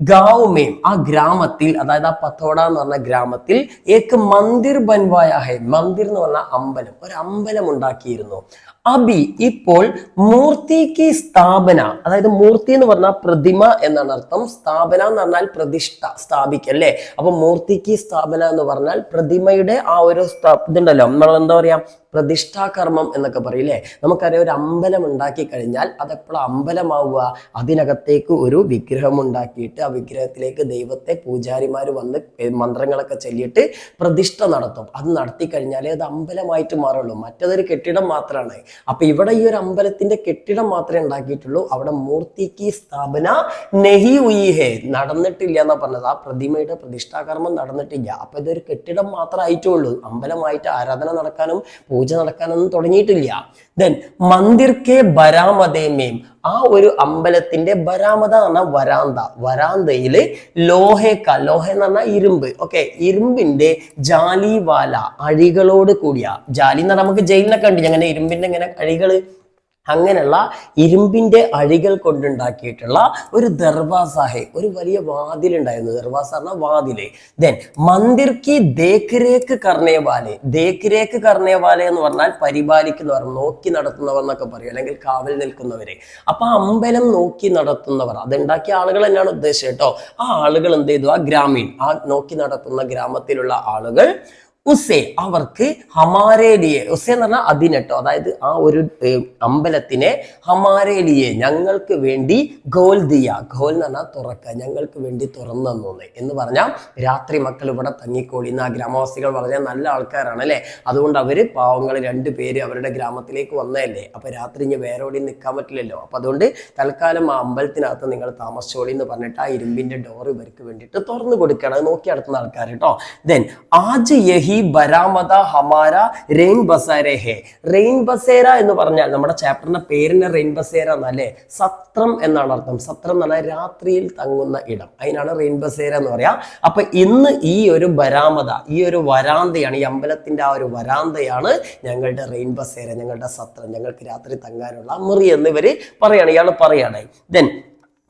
ഗാവുമേം, ആ ഗ്രാമത്തിൽ, അതായത് ആ പത്തോട എന്ന് പറഞ്ഞ ഗ്രാമത്തിൽ, ഏക്ക് മന്ദിർ ബൻവായ ഹൈ, മന്ദിർ എന്ന് പറഞ്ഞാൽ അമ്പലം, ഒരു അമ്പലം ഉണ്ടാക്കിയിരുന്നു. അബി, ഇപ്പോൾ മൂർത്തിക്ക് സ്ഥാപന, അതായത് മൂർത്തി എന്ന് പറഞ്ഞാൽ പ്രതിമ എന്നാണ് അർത്ഥം, സ്ഥാപന എന്ന് പറഞ്ഞാൽ പ്രതിഷ്ഠ, സ്ഥാപിക്കല്ലേ. അപ്പൊ മൂർത്തിക്ക് സ്ഥാപന എന്ന് പറഞ്ഞാൽ പ്രതിമയുടെ ആ ഒരു ഇതുണ്ടല്ലോ, നമ്മൾ എന്താ പറയാ, പ്രതിഷ്ഠാകർമ്മം എന്നൊക്കെ പറയില്ലേ. നമുക്കറിയാം, ഒരു അമ്പലം ഉണ്ടാക്കി കഴിഞ്ഞാൽ അതെപ്പോഴും അമ്പലമാവുക, അതിനകത്തേക്ക് ഒരു വിഗ്രഹം ഉണ്ടാക്കിയിട്ട് ആ വിഗ്രഹത്തിലേക്ക് ദൈവത്തെ പൂജാരിമാർ വന്ന് മന്ത്രങ്ങളൊക്കെ ചൊല്ലിയിട്ട് പ്രതിഷ്ഠ നടത്തും. അത് നടത്തി കഴിഞ്ഞാലേ അത് അമ്പലമായിട്ട് മാറുള്ളൂ, മറ്റതൊരു കെട്ടിടം മാത്രമാണ്. അപ്പൊ ഇവിടെ ഈ ഒരു അമ്പലത്തിന്റെ കെട്ടിടം മാത്രമേ ഉണ്ടാക്കിയിട്ടുള്ളൂ. അവിടെ മൂർത്തിക്ക് സ്ഥാപന നെഹി ഉയിഹേ, നടന്നിട്ടില്ല എന്നാ പറഞ്ഞത്. ആ പ്രതിമയുടെ പ്രതിഷ്ഠാകർമ്മം നടന്നിട്ടില്ല. അപ്പൊ ഇതൊരു കെട്ടിടം മാത്രമായിട്ടുള്ളൂ, അമ്പലമായിട്ട് ആരാധന നടക്കാനും പൂജ നടക്കാനൊന്നും തുടങ്ങിയിട്ടില്ല. ദെൻ മന്ദിർക്കെ ബരാമതേമേം, ആ ഒരു അമ്പലത്തിന്റെ ബരാമത എന്ന് പറഞ്ഞാൽ വരാന്ത, വരാന്തയില് ലോഹ എന്ന് പറഞ്ഞാൽ ഇരുമ്പ്, ഓക്കെ, ഇരുമ്പിന്റെ ജാലിവാല, അഴികളോട് കൂടിയ, ജാലി എന്ന് പറഞ്ഞാൽ നമുക്ക് ജയിലിനൊക്കെ ഉണ്ട് അങ്ങനെ ഇരുമ്പിന്റെ ഇങ്ങനെ അഴികള്, അങ്ങനെയുള്ള ഇരുമ്പിന്റെ അഴികൾ കൊണ്ടുണ്ടാക്കിയിട്ടുള്ള ഒരു ദർവാസാഹെ, ഒരു വലിയ വാതിലുണ്ടായിരുന്നു. ദർവാസ പറഞ്ഞാൽ വാതില്. ദെൻ മന്ദിർ കി ദേഖ് രേഖ് കർണേ വാലെ. ദേഖ് രേഖ് കർണേ വാലെ എന്ന് പറഞ്ഞാൽ പരിപാലിക്കുന്നവർ, നോക്കി നടത്തുന്നവർ എന്നൊക്കെ പറയും, അല്ലെങ്കിൽ കാവൽ നിൽക്കുന്നവര്. അപ്പൊ അമ്പലം നോക്കി നടത്തുന്നവർ, അതുണ്ടാക്കിയ ആളുകൾ തന്നെയാണ് ഉദ്ദേശം കേട്ടോ. ആ ആളുകൾ എന്ത് ചെയ്തു, ആ ഗ്രാമീൺ, ആ നോക്കി നടത്തുന്ന ഗ്രാമത്തിലുള്ള ആളുകൾ ഉസേ, അവർക്ക് ഹമാരേലിയെ, ഉസേ എന്ന് പറഞ്ഞാൽ അതിനെട്ടോ, അതായത് ആ ഒരു അമ്പലത്തിനെ ഹമാരേലിയെ, ഞങ്ങൾക്ക് വേണ്ടി ഗോൽ ദിയ, ഗോൽ എന്ന് പറഞ്ഞാൽ തുറക്കുക, ഞങ്ങൾക്ക് വേണ്ടി തുറന്നു തന്നു എന്ന് പറഞ്ഞാൽ രാത്രി മക്കൾ ഇവിടെ തങ്ങിക്കോളി എന്ന്. ആ ഗ്രാമവാസികൾ പറഞ്ഞാൽ നല്ല ആൾക്കാരാണ് അല്ലെ, അതുകൊണ്ട് അവര് പാവങ്ങൾ 2 പേര് അവരുടെ ഗ്രാമത്തിലേക്ക് വന്നതല്ലേ, അപ്പൊ രാത്രി ഇനി വേറെ എവിടെയും നിൽക്കാൻ പറ്റില്ലല്ലോ, അപ്പൊ അതുകൊണ്ട് തൽക്കാലം ആ അമ്പലത്തിനകത്ത് നിങ്ങൾ താമസിച്ചോളി എന്ന് പറഞ്ഞിട്ട് ആ ഇരുമ്പിന്റെ ഡോർ ഇവർക്ക് വേണ്ടിയിട്ട് തുറന്നു കൊടുക്കുകയാണ്. അത് നോക്കി നടത്തുന്ന ആൾക്കാർ കേട്ടോ. ദെൻ ആജ് യഹി ബരാമദ ഹമാര റെയിൻ ബസേര ഹെ. റെയിൻ ബസേര എന്ന് പറഞ്ഞാൽ നമ്മുടെ ചാപ്റ്ററിന്റെ പേരിന് റെയിൻ ബസേര എന്നല്ലേ, സത്രം എന്നാണ് അർത്ഥം. സത്രം എന്ന് പറഞ്ഞാൽ രാത്രിയിൽ തങ്ങുന്ന ഇടം, അതിനാണ് റെയിൻ ബസേര എന്ന് പറയാ. അപ്പൊ ഇന്ന് ഈ ഒരു ബരാമദ, ഈ ഒരു വരാന്തയാണ്, ഈ അമ്പലത്തിന്റെ ആ ഒരു വരാന്തയാണ് ഞങ്ങളുടെ റെയിൻ ബസേര, ഞങ്ങളുടെ സത്രം, ഞങ്ങൾക്ക് രാത്രി തങ്ങാനുള്ള മുറി എന്ന് ഇവര് പറയാണ്, ഇയാൾ പറയാണ്. Then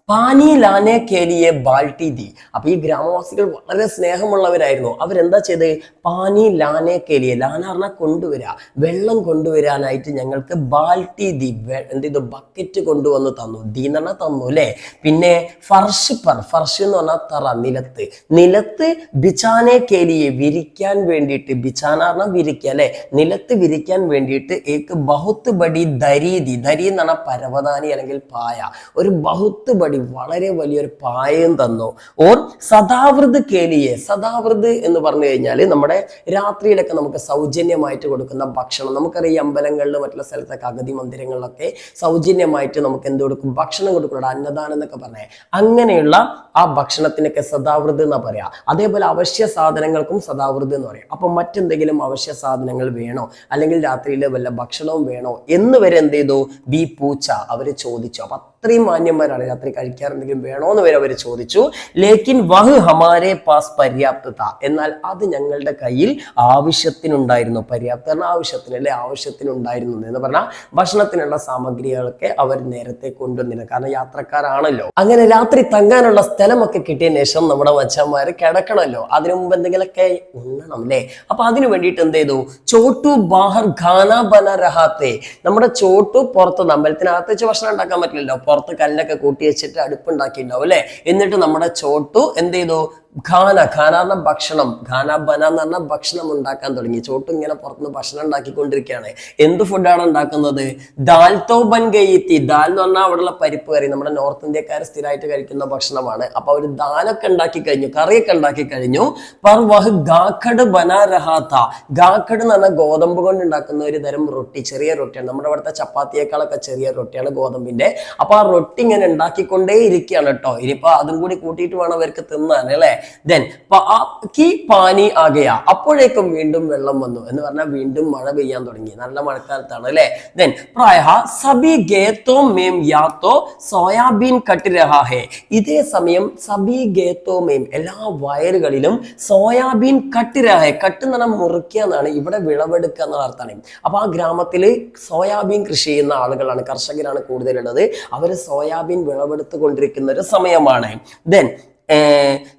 pani ലാനെ കേലിയെ Balti the. അപ്പൊ ഈ ഗ്രാമവാസികൾ വളരെ സ്നേഹമുള്ളവരായിരുന്നു. അവരെന്താ ചെയ്ത്, പാനി ലാനെ കേലിയെ, ലാന പറഞ്ഞാൽ കൊണ്ടുവരിക, വെള്ളം കൊണ്ടുവരാനായിട്ട് ഞങ്ങൾക്ക് ബാൾട്ടി ദി, എന്ത് ചെയ്തു, ബക്കറ്റ് കൊണ്ടുവന്ന് തന്നു. ദി എന്ന് പറഞ്ഞാൽ തന്നു അല്ലെ. പിന്നെ ഫർഷ് പർ, ഫർഷ് എന്ന് പറഞ്ഞാൽ തറ, നിലത്ത്, നിലത്ത് ബിച്ചാനെ കേലിയെ, വിരിക്കാൻ വേണ്ടിയിട്ട്, ബിച്ചാന പറഞ്ഞാൽ വിരിക്കുക അല്ലെ, നിലത്ത് വിരിക്കാൻ വേണ്ടിയിട്ട് ഏക്ക് ബഹുത്ത് ബടി ദരീദി, ദരി എന്ന് പറഞ്ഞാൽ പരവതാനി അല്ലെങ്കിൽ പായ, ഒരു ബഹുത്ത് ബടി, വളരെ വലിയൊരു പായം തന്നു. ഓർ സദാവൃത് കേലിയെ, സദാവൃത് എന്ന് പറഞ്ഞു കഴിഞ്ഞാൽ നമ്മുടെ രാത്രിയിലൊക്കെ നമുക്ക് സൗജന്യമായിട്ട് കൊടുക്കുന്ന ഭക്ഷണം, നമുക്കറിയാം അമ്പലങ്ങളിലും മറ്റുള്ള സ്ഥലത്തൊക്കെ അഗതി മന്ദിരങ്ങളിലൊക്കെ സൗജന്യമായിട്ട് നമുക്ക് എന്ത് കൊടുക്കും, ഭക്ഷണം കൊടുക്കണം, അന്നദാനം എന്നൊക്കെ പറഞ്ഞേ. അങ്ങനെയുള്ള ആ ഭക്ഷണത്തിനൊക്കെ സദാവൃത് എന്നാ പറയാ. അതേപോലെ അവശ്യ സാധനങ്ങൾക്കും സദാവൃത് എന്ന് പറയാം. അപ്പൊ മറ്റെന്തെങ്കിലും അവശ്യ സാധനങ്ങൾ വേണോ, അല്ലെങ്കിൽ രാത്രിയിൽ വല്ല ഭക്ഷണവും വേണോ എന്ന് വരെ എന്ത് ചെയ്തു, ബി പൂച്ച, അവര് ചോദിച്ചു. അപ്പൊ അത്രയും മാന്യന്മാരാണ്, രാത്രി കഴിക്കാറുണ്ടെങ്കിലും വേണോന്ന് വരെ അവർ ചോദിച്ചു. ലേക്കിൻ വഹ് ഹമാരെ പാസ് പര്യാപ്തത, എന്നാൽ അത് ഞങ്ങളുടെ കയ്യിൽ ആവശ്യത്തിനുണ്ടായിരുന്നു. പര്യാപ്ത ആവശ്യത്തിന് അല്ലെ, ആവശ്യത്തിനുണ്ടായിരുന്നു എന്ന് പറഞ്ഞാൽ ഭക്ഷണത്തിനുള്ള സാമഗ്രികളൊക്കെ അവർ നേരത്തെ കൊണ്ടുവന്നില്ല, കാരണം യാത്രക്കാരാണല്ലോ. അങ്ങനെ രാത്രി തങ്ങാനുള്ള സ്ഥലമൊക്കെ കിട്ടിയതിനു ശേഷം നമ്മുടെ മച്ചന്മാര് കിടക്കണമല്ലോ, അതിനു മുമ്പ് എന്തെങ്കിലുമൊക്കെ ഉണ്ണണം അല്ലേ. അപ്പൊ അതിനു വേണ്ടിയിട്ട് എന്ത് ചെയ്തു, ചോട്ടു ബാഹർ ഖാന ബന രഹാത്തെ, നമ്മുടെ ചോട്ടു പുറത്ത്, അമ്പലത്തിനകത്ത് വെച്ച് ഭക്ഷണം ഉണ്ടാക്കാൻ പറ്റില്ലല്ലോ, പുറത്ത് കല്ലൊക്കെ കൂട്ടി വെച്ചിട്ട് അടുപ്പുണ്ടാക്കിയിട്ടുണ്ടാവും അല്ലെ. എന്നിട്ട് നമ്മുടെ ചോട്ടു എന്ത് ചെയ്തു, ഖാന, ഖാന എന്ന ഭക്ഷണം, ഖാന ബന എന്ന് പറഞ്ഞാൽ ഭക്ഷണം ഉണ്ടാക്കാൻ തുടങ്ങി. ചോട്ടു ഇങ്ങനെ പുറത്തുനിന്ന് ഭക്ഷണം ഉണ്ടാക്കിക്കൊണ്ടിരിക്കുകയാണ്. എന്ത് ഫുഡാണ് ഉണ്ടാക്കുന്നത്, ദാൽ തോ ബൻ ഗയിത്തി, ദാൽ എന്ന് പറഞ്ഞാൽ അവിടെയുള്ള പരിപ്പ് കറി, നമ്മുടെ നോർത്ത് ഇന്ത്യക്കാർ സ്ഥിരമായിട്ട് കഴിക്കുന്ന ഭക്ഷണമാണ്. അപ്പൊ അവർ ദാലൊക്കെ ഉണ്ടാക്കി കഴിഞ്ഞു, കറിയൊക്കെ ഉണ്ടാക്കി കഴിഞ്ഞു. പർ വഹ് ഗാഖഡ് ബനാ രഹാത്ത, ഗാഖഡ് എന്ന് പറഞ്ഞാൽ ഗോതമ്പ് കൊണ്ട് ഉണ്ടാക്കുന്ന ഒരു തരം റൊട്ടി, ചെറിയ റൊട്ടിയാണ്, നമ്മുടെ അവിടുത്തെ ചപ്പാത്തിയേക്കാളൊക്കെ ചെറിയ റൊട്ടിയാണ് ഗോതമ്പിന്റെ. അപ്പൊ ആ റൊട്ടി ഇങ്ങനെ ഉണ്ടാക്കിക്കൊണ്ടേ ഇരിക്കുകയാണ് കേട്ടോ. ഇനിയിപ്പോ അതും കൂടി കൂട്ടിയിട്ട് വേണം അവർക്ക് തിന്നാൻ അല്ലെ. ദെൻ പാനി ആകെയ, അപ്പോഴേക്കും വീണ്ടും വെള്ളം വന്നു എന്ന് പറഞ്ഞാൽ വീണ്ടും മഴ പെയ്യാൻ തുടങ്ങി, നല്ല മഴക്കാലത്താണ് അല്ലെ. ദെൻ പ്രായ സബി ഗേത്തോ മേം യാത്തോ സോയാബീൻ കട്ട് രഹാ ഹെ, ഇതേ സമയം സബി ഗേത്തോ മേം, എല്ലാ വയലുകളിലും സോയാബീൻ കട്ട് രഹാ ഹെ, കട്ട് എന്ന് പറഞ്ഞാൽ മുറിക്കുക എന്നാണ്, ഇവിടെ വിളവെടുക്കുക എന്നുള്ള അർത്ഥമാണ്. അപ്പൊ ആ ഗ്രാമത്തിൽ സോയാബീൻ കൃഷി ചെയ്യുന്ന ആളുകളാണ്, കർഷകരാണ് കൂടുതലുള്ളത്. അവര് സോയാബീൻ വിളവെടുത്തു കൊണ്ടിരിക്കുന്ന ഒരു സമയമാണ്. ദെൻ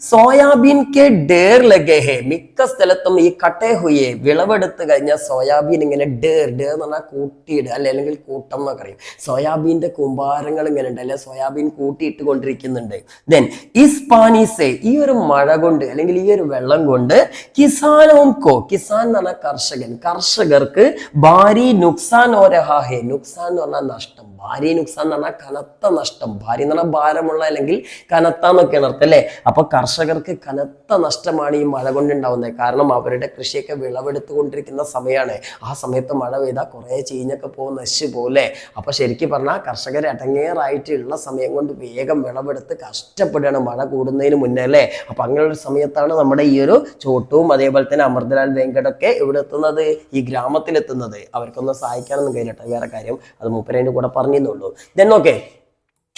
സോയാബീൻ കെ ഡേർ ലഗേ ഹെ, മിക്ക സ്ഥലത്തും ഈ കട്ടേ ഹുയെ, വിളവെടുത്ത് കഴിഞ്ഞ സോയാബീൻ ഇങ്ങനെ ഡേർ, ഡേർ എന്ന് പറഞ്ഞാൽ കൂട്ടിയിടുക അല്ലെ, അല്ലെങ്കിൽ കൂട്ടം എന്നൊക്കെ അറിയും. സോയാബീന്റെ കൂമ്പാരങ്ങൾ ഇങ്ങനെ ഉണ്ട് അല്ലെ, സോയാബീൻ കൂട്ടിയിട്ട് കൊണ്ടിരിക്കുന്നുണ്ട്. ദെൻ ഇസ് പാനീസെ, ഈ ഒരു മഴ കൊണ്ട് അല്ലെങ്കിൽ ഈ ഒരു വെള്ളം കൊണ്ട് കിസാനോം കോ, കിസാൻ എന്ന് പറഞ്ഞാൽ കർഷകൻ, കർഷകർക്ക് ഭാരി നുക്സാൻ ഓ രഹാ ഹെ, നുക്സാൻ എന്ന് പറഞ്ഞാൽ നഷ്ടം, ഭാരി നുക്സാൻ എന്ന് പറഞ്ഞാൽ കനത്ത നഷ്ടം, ഭാരി എന്ന് പറഞ്ഞാൽ ഭാരമുള്ള അല്ലെങ്കിൽ കനത്ത എന്നൊക്കെയാണ് അർത്ഥം അല്ലെ. അപ്പൊ കർഷകർക്ക് കനത്ത നഷ്ടമാണ് ഈ മഴ കൊണ്ടുണ്ടാവുന്നത്, കാരണം അവരുടെ കൃഷിയൊക്കെ വിളവെടുത്തുകൊണ്ടിരിക്കുന്ന സമയമാണ്. ആ സമയത്ത് മഴ പെയ്താൽ കുറെ ചീഞ്ഞൊക്കെ പോകും, നശിച്ചു പോലെ. അപ്പൊ ശരിക്കും പറഞ്ഞാൽ കർഷകർ അടങ്ങേറായിട്ടുള്ള സമയം കൊണ്ട് വേഗം വിളവെടുത്ത് കഷ്ടപ്പെടുകയാണ് മഴ കൂടുന്നതിന് മുന്നേ അല്ലെ. അപ്പൊ അങ്ങനെയുള്ള സമയത്താണ് നമ്മുടെ ഈ ഒരു ചോട്ടും അതേപോലെ തന്നെ അമൃതലാൽ വെങ്കടൊക്കെ ഇവിടെ എത്തുന്നത്, ഈ ഗ്രാമത്തിലെത്തുന്നത്. അവർക്കൊന്നും സഹായിക്കാനൊന്നും കഴിയട്ടെ, വേറെ കാര്യം അത് മൂപ്പരേന്റെ കൂടെ പറഞ്ഞുള്ളൂ. ദെൻ ഓക്കെ,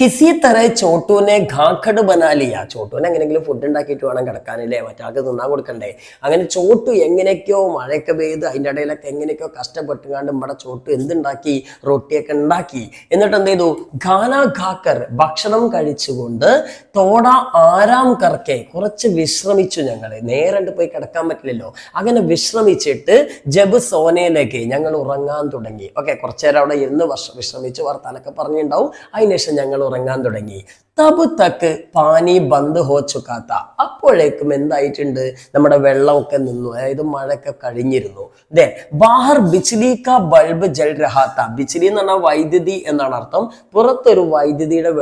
കിസി തര ചോട്ടുവിനെ ഘാക്കട് ബനാലിയ. ചോട്ടുവിനെ എങ്ങനെയെങ്കിലും ഫുഡ് ഉണ്ടാക്കിയിട്ട് വേണം കിടക്കാനില്ലേ, മറ്റാൾക്ക് തിന്നാൻ കൊടുക്കണ്ടേ. അങ്ങനെ ചോട്ടു എങ്ങനെയൊക്കെയോ മഴയൊക്കെ പെയ്ത് അതിൻ്റെ ഇടയിലൊക്കെ എങ്ങനെയൊക്കെയോ കഷ്ടപ്പെട്ടുകാണ്ട് ഇവിടെ ചോട്ടു എന്തുണ്ടാക്കി, റൊട്ടിയൊക്കെ ഉണ്ടാക്കി. എന്നിട്ട് എന്ത് ചെയ്തു, ഖാന ഖാക്കർ ഭക്ഷണം കഴിച്ചുകൊണ്ട് തോട ആരാം കർക്കെ കുറച്ച് വിശ്രമിച്ചു. ഞങ്ങള് നേരണ്ട് പോയി കിടക്കാൻ പറ്റില്ലല്ലോ, അങ്ങനെ വിശ്രമിച്ചിട്ട് ജബ് സോനയിലേക്ക് ഞങ്ങൾ ഉറങ്ങാൻ തുടങ്ങി. ഓക്കെ, കുറച്ചേരം അവിടെ ഇരുന്ന് വിശ്രമിച്ച് വർത്താനൊക്കെ പറഞ്ഞിട്ടുണ്ടാവും. അതിനുശേഷം ഞങ്ങൾ ഉറങ്ങാൻ തുടങ്ങി. തബ് തക്ക് പാനി ബന്ദ് ഹോ ചുക്കാത്ത. അപ്പോഴേക്കും എന്തായിട്ടുണ്ട്, നമ്മുടെ വെള്ളമൊക്കെ നിന്നു, അതായത് മഴയൊക്കെ കഴിഞ്ഞിരുന്നു. ദെൻ ബാഹർ ബിജ്ലി കാ ബൾബ് ജൽ രഹാത്ത. ബിജ്ലി എന്ന് പറഞ്ഞാൽ വൈദ്യുതി എന്നാണ് അർത്ഥം. പുറത്തൊരു വൈദ്യുതിയുടെ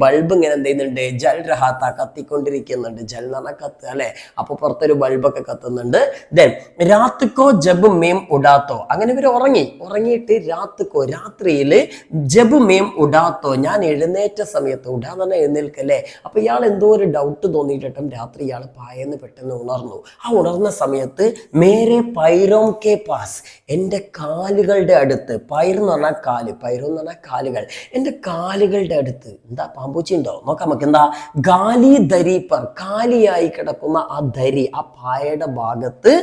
ബൾബ് ഇങ്ങനെ എന്ത് ചെയ്യുന്നുണ്ട്, ജൽ രഹാത്ത കത്തിക്കൊണ്ടിരിക്കുന്നുണ്ട്. ജൽ എന്ന് പറഞ്ഞാൽ കത്ത് അല്ലെ, അപ്പൊ പുറത്തൊരു ബൾബൊക്കെ കത്തുന്നുണ്ട്. ദെൻ രാത്രിക്കോ ജബ് മേം ഉടാത്തോ. അങ്ങനെ ഇവർ ഉറങ്ങിയിട്ട് രാത്രിയിൽ ജബ് മേം ഉടാത്തോ, ഞാൻ എഴുന്നേറ്റ സമയത്ത്, ഉടാന്ന് പറഞ്ഞാൽ എഴുന്നേൽക്കല്ലേ. അപ്പൊ ഇയാൾ എന്തോ ഒരു ഡൗട്ട് തോന്നിയിട്ടും രാത്രി ഇയാൾ പായെന്ന് പെട്ടെന്ന് ഉണർന്നു. ആ ഉണർന്ന സമയത്ത് മേരെ പൈരോം കെ പാസ്, എൻ്റെ കാലുകളുടെ അടുത്ത്, പൈർ എന്ന് പറഞ്ഞാൽ കാല്, പൈരോ എന്ന് പറഞ്ഞാൽ കാലുകൾ, എൻ്റെ കാലുകളുടെ അടുത്ത് എന്താ പാമ്പൂച്ചി ഉണ്ടോ നോക്കാം നമുക്ക്. എന്താ ഗാലി ദരി പർ, കാലിയായി കിടക്കുന്ന ആ ദരി, ആ പായയുടെ ഭാഗത്ത്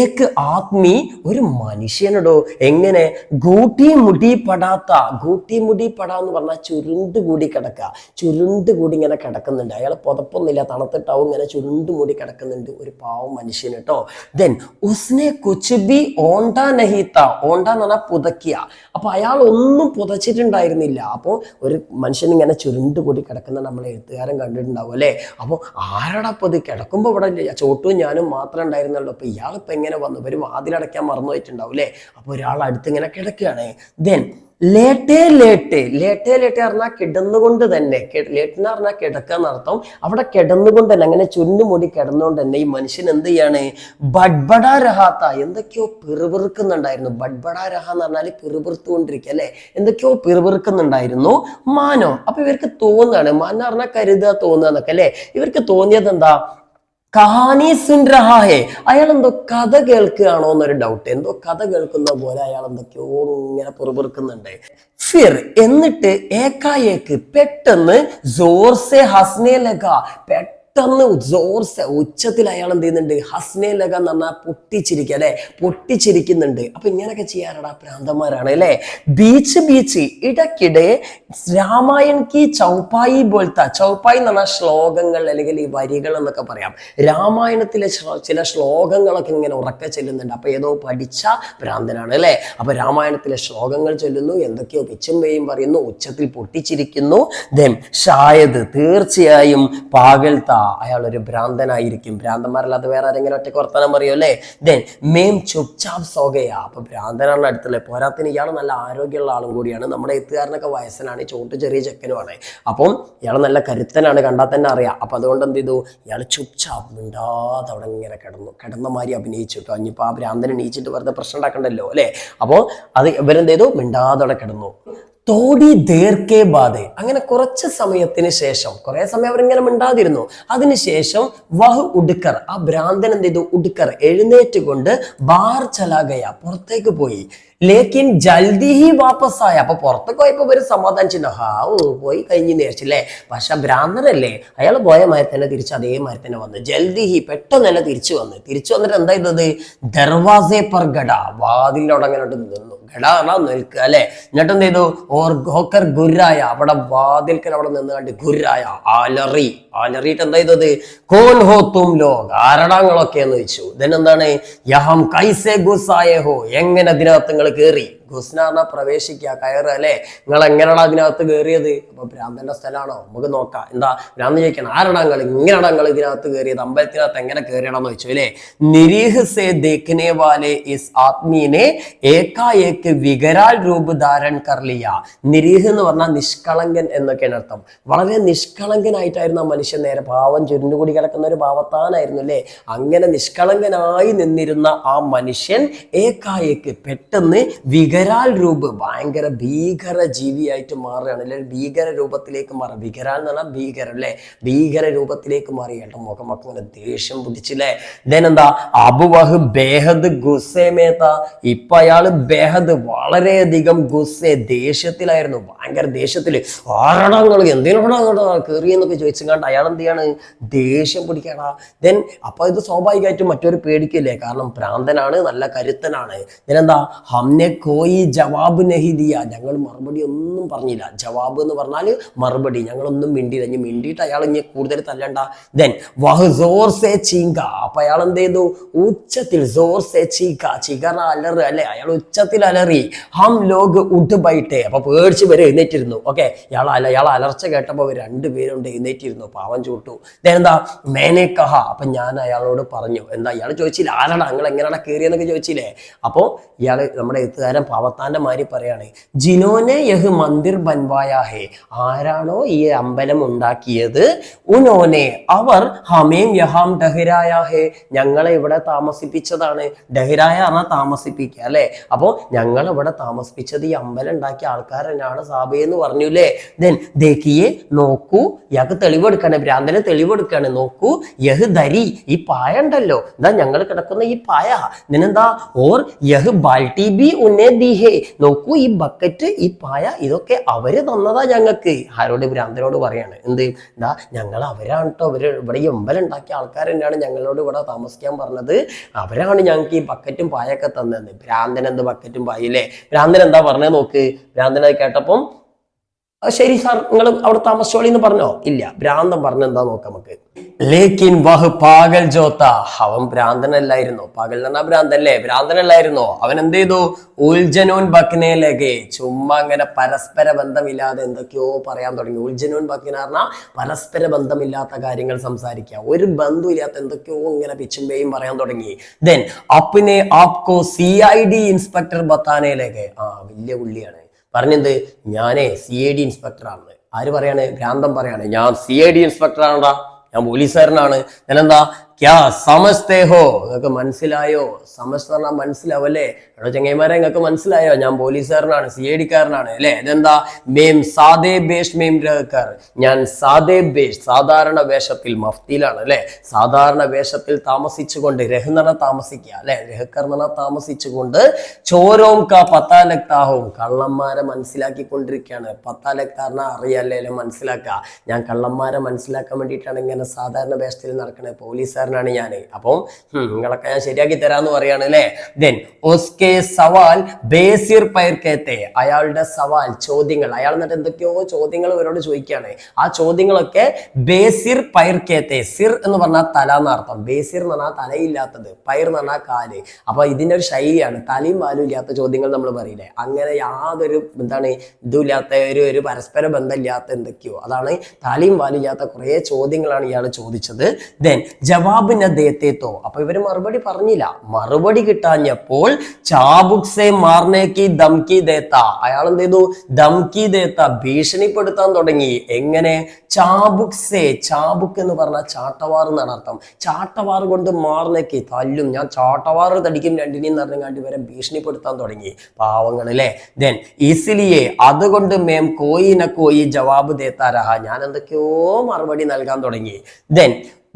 ഏക്ക് ആത്മീ, ഒരു മനുഷ്യനടോ. എങ്ങനെ, ഗൂട്ടി മുടി പടാത്ത, ഗൂട്ടി മുടി പടാ എന്ന് പറഞ്ഞാൽ ചുരുണ്ടുകൂടി കിടക്കുക, ചുരുണ്ടുകൂടി ഇങ്ങനെ കിടക്കുന്നുണ്ട്. അയാൾ പുതപ്പൊന്നുമില്ല, തണുത്തിട്ടാവും, ഇങ്ങനെ ചുരുണ്ടുകൂടി കിടക്കുന്നുണ്ട്, ഒരു പാവം മനുഷ്യൻ കേട്ടോ. ദെൻ ഉസ്നെ കുച്ച് ബി ഓണ്ട നഹീത്ത, ഓണ്ട എന്ന് പറഞ്ഞാൽ പുതയ്ക്കുക. അപ്പൊ അയാൾ ഒന്നും പുതച്ചിട്ടുണ്ടായിരുന്നില്ല. അപ്പോൾ ഒരു മനുഷ്യൻ ഇങ്ങനെ ചുരുണ്ടുകൂടി കിടക്കുന്ന നമ്മളെ എഴുത്തുകാരൻ കണ്ടിട്ടുണ്ടാവും അല്ലെ. അപ്പോൾ ആരാടാ അപ്പൊ ഇത്, കിടക്കുമ്പോൾ ഇവിടെ ചോട്ടും ഞാനും മാത്രമേ ഉണ്ടായിരുന്നുള്ളൂ. അപ്പൊ ഇയാളിപ്പോ എങ്ങനെ വന്നു, ഇവര് വാതിലടയ്ക്കാൻ മറന്നു പോയിട്ടുണ്ടാവും അല്ലെ. അപ്പൊ ഒരാൾ അടുത്ത് ഇങ്ങനെ കിടക്കുകയാണ്. ദെൻ ലേട്ടേ പറഞ്ഞാൽ കിടന്നുകൊണ്ട് തന്നെ, ലേട്ടെന്ന് പറഞ്ഞാൽ കിടക്കുക എന്നർത്ഥം. അവിടെ കിടന്നുകൊണ്ട് തന്നെ, അങ്ങനെ ചുരുണ്ടുമുടി കിടന്നുകൊണ്ട് തന്നെ ഈ മനുഷ്യൻ എന്ത് ചെയ്യാണ്, ബഡ്ബഡ രഹാത്ത, എന്തൊക്കെയോ പിറുപിറുക്കുന്നുണ്ടായിരുന്നു. ബഡ്ബഡ രഹ എന്ന് പറഞ്ഞാൽ പിറുപിറുത്തുകൊണ്ടിരിക്കുക അല്ലെ, എന്തൊക്കെയോ പിറുപിറുക്കുന്നുണ്ടായിരുന്നു. മാനോ, അപ്പൊ ഇവർക്ക് തോന്നുകയാണ്, മാന പറഞ്ഞാൽ കരുതുക, തോന്നുക എന്നൊക്കെ അല്ലെ. ഇവർക്ക് തോന്നിയത് എന്താ, കഹാനി സുൻ രഹാ ഹേ, അയാൾ എന്തോ കഥ കേൾക്കുകയാണോ എന്നൊരു ഡൗട്ട്. എന്തോ കഥ കേൾക്കുന്ന പോലെ അയാൾ എന്തൊക്കെയോ ഇങ്ങനെ പുറപുറുക്കുന്നുണ്ട്. ഫിർ, എന്നിട്ട് ഏക്കായേക്ക് പെട്ടെന്ന് ജോർസെ ഹസ്നെ ലഗ, പെട്ടെന്ന് ജോർസെ ഉച്ചത്തിൽ അയാൾ എന്ത് ചെയ്യുന്നുണ്ട്, ഹസ്നെ ലഗ എന്ന് പറഞ്ഞാൽ പൊട്ടിച്ചിരിക്കുക അല്ലെ, പൊട്ടിച്ചിരിക്കുന്നുണ്ട്. അപ്പൊ ഇങ്ങനെയൊക്കെ ചെയ്യാറടാ പ്രാന്തന്മാരാണ് അല്ലെ. ബീച്ച് ഇടയ്ക്കിടെ രാമായൺ കി ചൗപ്പായി പോലത്തെ, ചൗപ്പായി എന്ന് പറഞ്ഞാൽ ശ്ലോകങ്ങൾ അല്ലെങ്കിൽ ഈ വരികൾ എന്നൊക്കെ പറയാം. രാമായണത്തിലെ ചില ശ്ലോകങ്ങളൊക്കെ ഇങ്ങനെ ഉറക്കെ ചെല്ലുന്നുണ്ട്. അപ്പൊ ഏതോ പഠിച്ച ഭ്രാന്തനാണ് അല്ലെ. അപ്പൊ രാമായണത്തിലെ ശ്ലോകങ്ങൾ ചൊല്ലുന്നു, എന്തൊക്കെയോ പിച്ചും പേയും പറയുന്നു, ഉച്ചത്തിൽ പൊട്ടിച്ചിരിക്കുന്നു. ദെൻ ഷായത്, തീർച്ചയായും പാകൽത്ത, അയാൾ ഒരു ഭ്രാന്തനായിരിക്കും. ഭ്രാന്തന്മാരല്ലാതെ വേറെ ആരെങ്കിലും ഒറ്റയ്ക്ക് വർത്താനം പറയോ അല്ലേ. ദെൻ മേം ചുപ്ചാപ് സോഗയ, അപ്പൊ ഭ്രാന്തനാണ് അടുത്തുള്ളത്. പോരാത്തിന് ഇയാൾ നല്ല ആരോഗ്യമുള്ള ആളും കൂടിയാണ്. നമ്മുടെ എഴുത്തുകാരനൊക്കെ വയസ്സനാണ്, ചോട്ട് ചെറിയ ചെക്കനുമാണ്. അപ്പം ഇയാൾ നല്ല കരുത്തനാണ്, കണ്ടാൽ തന്നെ അറിയാം. അപ്പൊ അതുകൊണ്ട് എന്ത് ചെയ്തു, ഇയാൾ ചുപ്ചാപ് മിണ്ടാതെ അവിടെ ഇങ്ങനെ കിടന്ന മാതിരി അഭിനയിച്ചു കേട്ടോ. ഇനിയിപ്പോൾ ആ ഭ്രാന്തനെ എണീച്ചിട്ട് വെറുതെ പ്രശ്നം ഉണ്ടാക്കണ്ടല്ലോ അല്ലേ. അപ്പോൾ അത് ഇവരെന്ത് ചെയ്തു, മിണ്ടാതെ അവിടെ കിടന്നു. തോടി ദീർഘേ ബാധ, അങ്ങനെ കുറച്ച് സമയത്തിന് ശേഷം, കുറെ സമയം അവരിങ്ങനെ മിണ്ടാതിരുന്നു. അതിനുശേഷം വഹ് ഉടുക്കർ, ആ ഭ്രാന്തൻ എന്ത് ചെയ്തു, ഉടുക്കർ എഴുന്നേറ്റ് കൊണ്ട് ബാർ ചലാഗയ, പുറത്തേക്ക് പോയി. ലേക്കിൻ ജൽദി ഹി വാപ്പസായ, അപ്പൊ പുറത്തൊക്കെ പോയപ്പോ ഒരു സമാധാനിച്ചിട്ടുണ്ടോ, പോയി കഴിഞ്ഞ് നേരിച്ചില്ലേ. പക്ഷെ ഭ്രാന്തനല്ലേ, അയാൾ പോയ മാതിരി തന്നെ തിരിച്ച് അതേമാതിരി തന്നെ വന്നു. ജൽദി ഹി, പെട്ടെന്ന് തന്നെ തിരിച്ചു വന്നിട്ട് എന്താ ചെയ്തത്, ദർവാസെ പർ ഗഡ, വാതിലിന്റെ അവിടെ അങ്ങനെ നിന്നു. ഗഡ പറഞ്ഞാൽ നിൽക്കുക അല്ലെ. എന്നിട്ട് എന്ത് ചെയ്തു, ഓർ ഗോക്കർ ഗുരായ, അവിടെ വാതിൽക്കൽ അവിടെ നിന്ന് കണ്ട് ഗുരായ, അലറിയിട്ട് എന്താ ചെയ്തത്, കോൻ ഹോ തും ലോഗ്, ആരടാങ്ങളൊക്കെ എന്ന് ചോദിച്ചു. ഇതെന്താണ്, യഹം കൈസെ ഗുസായേ ഹോ, എങ്ങനെ അതിനകത്ത് നിങ്ങൾ കേറി. ഗുസ്ന പറഞ്ഞാൽ പ്രവേശിക്കുക, കയറ് അല്ലെ. നിങ്ങൾ എങ്ങനെയാണ് അതിനകത്ത് കയറിയത്. അപ്പൊ ഭ്രാന്തന്റെ സ്ഥലമാണോ, നമുക്ക് നോക്കാം. എന്താ ഭ്രാന്ത് ചോദിക്കണം, ആരടങ്ങൾ ഇങ്ങനെയാണ് നിങ്ങൾ ഇതിനകത്ത് കയറിയത്, അമ്പലത്തിനകത്ത് എങ്ങനെ കയറിയണമെന്ന് ചോദിച്ചു അല്ലെ. നിരീഹ് സെ ദേഖ്നെ വാലെ ഇസ് ആത്മീനെ ഏകായേക്ക് വികരാൽ രൂപ ധാരൺ കർലിയ. നിരീഹ് എന്ന് പറഞ്ഞാൽ നിഷ്കളങ്കൻ എന്നൊക്കെയാണ് അർത്ഥം. വളരെ നിഷ്കളങ്കനായിട്ടായിരുന്നു ആ മനുഷ്യൻ, നേരെ പാവം ചുരുണ്ടുകൂടി കിടക്കുന്ന ഒരു പാവത്താനായിരുന്നു അല്ലെ. അങ്ങനെ നിഷ്കളങ്കനായി നിന്നിരുന്ന ആ മനുഷ്യൻ ഏകായേക്ക് പെട്ടെന്ന് വികരാൽ വികരാൽ രൂപ്, ഭയങ്കര ഭീകര ജീവിയായിട്ട് മാറുകയാണ്, അല്ലെങ്കിൽ ഭീകര രൂപത്തിലേക്ക് മാറുക. വികരാൽ എന്ന് പറഞ്ഞാൽ ഭീകരം അല്ലെ, ഭീകര രൂപത്തിലേക്ക് മാറി. ഏട്ടൻ മുഖമൊക്കെ ഇങ്ങനെ ദേഷ്യം പിടിച്ചില്ലേ. എന്താ അബുവഹ് ബേഹദ് ഗുസ്സേമേത്ത, ഇപ്പൊ അയാള് ബേഹദ് വളരെയധികം ഗുസ്സെ, ദേഷ്യത്തിലായിരുന്നു, ഭയങ്കര ദേഷ്യത്തില്. ആരടങ്ങൾ എന്തിനാടാ കയറിയെന്നൊക്കെ ചോദിച്ചുകൊണ്ട് അയാൾ എന്ത് ചെയ്യാണ്, ദേഷ്യം പിടിക്കാടാ. ദെൻ അപ്പൊ ഇത് സ്വാഭാവികമായിട്ടും മറ്റൊരു പേടിക്കില്ലേ, കാരണം ഭ്രാന്തനാണ്, നല്ല കരുത്തനാണ്. ഇതിനെന്താ ഹംനെ കോയി ജവാബ് നഹി ദിയ, ഞങ്ങൾ മറുപടി ഒന്നും പറഞ്ഞില്ല. ജവാബ് എന്ന് പറഞ്ഞാൽ മറുപടി, ഞങ്ങളൊന്നും മിണ്ടിയില്ല. ഇനി മിണ്ടിയിട്ട് അയാൾ ഇനി കൂടുതൽ തല്ലണ്ട. ദെൻ വഹ് സോർ സേ ചീങ്ക, അപ്പൊ അയാൾ എന്ത് ചെയ്തു, ഉച്ചത്തിൽ സോർ സേ ചീക്ക, ചിഗറ അലറ് അല്ലെ, അയാൾ ഉച്ചത്തിൽ അലറി. ഹം ലോഗ് ഉഡ് ബൈട്ടെ, അപ്പൊ പേടിച്ച് വരെ എഴുന്നേറ്റിരുന്നു. ഓക്കെ, അയാൾ അലർച്ച കേട്ടപ്പോൾ രണ്ടുപേരുണ്ട് എഴുന്നേറ്റിരുന്നു, പാവം ചൂട്ടു. എന്താ മേനെ കഹ, അപ്പൊ ഞാൻ അയാളോട് പറഞ്ഞു. എന്താ ഇയാൾ ചോദിച്ചില്ല, ആരാടാ നിങ്ങൾ എങ്ങനെയാണ് കയറിയെന്നൊക്കെ ചോദിച്ചില്ലേ. അപ്പോ ഇയാള് നമ്മുടെ എഴുത്തുകാരൻ പാവത്താന്റെ മാതിരി പറയാണ്, ജിനോനെ യഹ് മന്ദിർ ബൻവായാ ഹേ, ആരാണോ ഈ അമ്പലം ഉണ്ടാക്കിയത്, ഉനോനെ അവർ ഹമേം യഹാം ഡഹ്രായാ ഹേ, ഞങ്ങളെ ഇവിടെ താമസിപ്പിച്ചതാണ്. ഡഹ്രായ പറഞ്ഞാൽ താമസിപ്പിക്കുക അല്ലെ. അപ്പോ ഞങ്ങൾ ഇവിടെ താമസിപ്പിച്ചത് ഈ അമ്പലം ഉണ്ടാക്കിയ ആൾക്കാർ തന്നെയാണ് സാബേ എന്ന് പറഞ്ഞുല്ലേ. ദെൻ ദേക്കിയെ, നോക്കൂ, ഇയാൾക്ക് തെളിവെടുക്കാണ്, ഭ്രാന്തനെ തെളിവെടുക്കാണ്. നോക്കൂ, യഹ് ദരി, ഈ പായ ഉണ്ടല്ലോ, എന്താ ഞങ്ങൾ കിടക്കുന്ന ഈ പായ, ഇതിനെന്താ ഓർ യഹ് ബാൽട്ടി ബി ഉന്നേ ദീഹേ, നോക്കൂ ഈ ബക്കറ്റ്, ഈ പായ, ഇതൊക്കെ അവര് തന്നതാ ഞങ്ങൾക്ക്. ആരോട്, ഭ്രാന്തനോട് പറയാണ്. എന്ത്, എന്താ ഞങ്ങൾ അവരാണ് കേട്ടോ, അവര് ഇവിടെ ഈ അമ്പലം ഉണ്ടാക്കിയ ആൾക്കാർ തന്നെയാണ് ഞങ്ങളോട് ഇവിടെ താമസിക്കാൻ പറഞ്ഞത്, അവരാണ് ഞങ്ങൾക്ക് ഈ ബക്കറ്റും പായൊക്കെ തന്നത്. ഭ്രാന്തൻ എന്ത് ബക്കറ്റും പായില്ലേ. ഭ്രാന്തൻ എന്താ പറഞ്ഞത് നോക്ക്. ഭ്രാന്തനായി കേട്ടപ്പം ശരി സാർ നിങ്ങൾ അവിടെ താമസിച്ചോളി എന്ന് പറഞ്ഞോ, ഇല്ല. ഭ്രാന്തൻ പറഞ്ഞ എന്താ നോക്കാം നമുക്ക്. ലേക്കിൻ വഹ് പാഗൽ ജോത്ത, അവൻ ഭ്രാന്തനല്ലായിരുന്നു. പകൽ എന്ന് പറഞ്ഞാൽ ഭ്രാന്തല്ലേ, ഭ്രാന്തനല്ലായിരുന്നു. അവൻ എന്ത് ചെയ്തു, ഉൽജനൂൻ ബക്നേലകെ, ചുമ്മാ അങ്ങനെ പരസ്പര ബന്ധമില്ലാതെ എന്തൊക്കെയോ പറയാൻ തുടങ്ങി. ഉൽജനൂൻ ബക്ന പറഞ്ഞാൽ പരസ്പര ബന്ധമില്ലാത്ത കാര്യങ്ങൾ സംസാരിക്കുക, ഒരു ബന്ധമില്ലാത്ത എന്തൊക്കെയോ ഇങ്ങനെ പിച്ചുമ്പേയും പറയാൻ തുടങ്ങി. ദെൻ അപ്പിനെ ആപ്കോ CID ഇൻസ്പെക്ടർ ബത്താനയിലേക്ക്, വലിയ പുള്ളിയാണ് പറഞ്ഞത്, ഞാനേ CID ഇൻസ്പെക്ടർ ആണ്. ആര് പറയാണ്, ഭ്രാന്തൻ പറയാണ്, ഞാൻ CID ഇൻസ്പെക്ടർ ആണടാ, ഞാൻ പോലീസുകാരനാണ്. ഞാനെന്താ ക്യാ സമസ്തേ ഹോ, നിങ്ങൾക്ക് മനസ്സിലായോ? സമസ്ത പറഞ്ഞാൽ മനസ്സിലാവും അല്ലേ. എടോ ചങ്ങൈമാരെ നിങ്ങൾക്ക് മനസ്സിലായോ, ഞാൻ പോലീസുകാരനാണ്, CID കാരനാണ് അല്ലെ. ഇതെന്താ മേം സാദേ ബേഷ് മേം രഹക്കർ, ഞാൻ സാദേ ബേഷ്, സാധാരണ വേഷത്തിൽ, മഫ്തിയിലാണ് അല്ലെ, സാധാരണ വേഷത്തിൽ താമസിച്ചുകൊണ്ട്, രഹ്നറ താമസിക്കുക അല്ലെ, രഹക്കർ എന്ന താമസിച്ചുകൊണ്ട്, ചോരോം കാ പത്താ ലക്താഹും, കള്ളന്മാരെ മനസ്സിലാക്കിക്കൊണ്ടിരിക്കുകയാണ്. പത്താ ലക്താറിന അറിയാല്ലേ, മനസ്സിലാക്കുക. ഞാൻ കള്ളന്മാരെ മനസ്സിലാക്കാൻ വേണ്ടിയിട്ടാണ് ഇങ്ങനെ സാധാരണ വേഷത്തിൽ നടക്കണേ, പോലീസുകാരനാണ് ഞാന്. അപ്പം നിങ്ങളൊക്കെ ഞാൻ ശരിയാക്കി തരാന്ന് പറയാണ് അല്ലെ. ദെൻ ഉസ്കെ സവാൽ ബേസിർ പൈർ കേത്തെ, അയാളുടെ സവാൽ, ചോദ്യങ്ങൾ, അയാൾ എന്നിട്ട് എന്തൊക്കെയോ ചോദ്യങ്ങൾ ഇവരോട് ചോദിക്കുകയാണ്. ആ ചോദ്യങ്ങളൊക്കെ ബേസിർ പൈർ കേത്തെ, സിർ എന്ന് പറഞ്ഞാൽ തല എന്നർത്ഥം, ബേസിർ എന്ന് പറഞ്ഞാൽ തലയില്ലാത്തത്, പൈർ എന്ന് പറഞ്ഞാൽ കാല്. അപ്പൊ ഇതിന്റെ ഒരു ശൈലിയാണ്, തലയും വാലും ഇല്ലാത്ത ചോദ്യങ്ങൾ നമ്മൾ പറയില്ലേ, അങ്ങനെ യാതൊരു എന്താണ് ഇതുമില്ലാത്ത ഒരു പരസ്പര ബന്ധമില്ലാത്ത എന്തൊക്കെയോ, അതാണ് തലയും വാലും ഇല്ലാത്ത കുറെ ചോദ്യങ്ങളാണ് ഇയാൾ ചോദിച്ചത്. ദെൻ ജവാബ് ന ദേത്തെ തോ, അപ്പൊ ഇവര് മറുപടി പറഞ്ഞില്ല. മറുപടി കിട്ടാഞ്ഞപ്പോൾ ചാബുക് സേ മാർനേക്ക് ദംകി ദേത്ത, അയാൾ എന്ത് ചെയ്തു, ദംകി ദേത്ത, ഭീഷണിപ്പെടുത്താൻ തുടങ്ങി. എങ്ങനെ, ചാബുക് സേ, ചാബുക്ക് എന്ന് പറഞ്ഞാൽ ചാട്ടവാർ എന്നാണ് അർത്ഥം. ചാട്ടവാർ കൊണ്ട് മാർനേക്ക്, തല്ലും, ഞാൻ ചാട്ടവാർ തടിക്കും രണ്ടിനെയും പറഞ്ഞാണ്ട് ഇവരെ ഭീഷണിപ്പെടുത്താൻ തുടങ്ങി, പാവങ്ങൾ അല്ലേ. ദെൻ ഇസിലിയെ, അതുകൊണ്ട് മേം കോയി ന കോയി ജവാബ് ദേത്താ രഹ, ഞാൻ എന്തൊക്കെയോ മറുപടി നൽകാൻ തുടങ്ങി. ദെൻ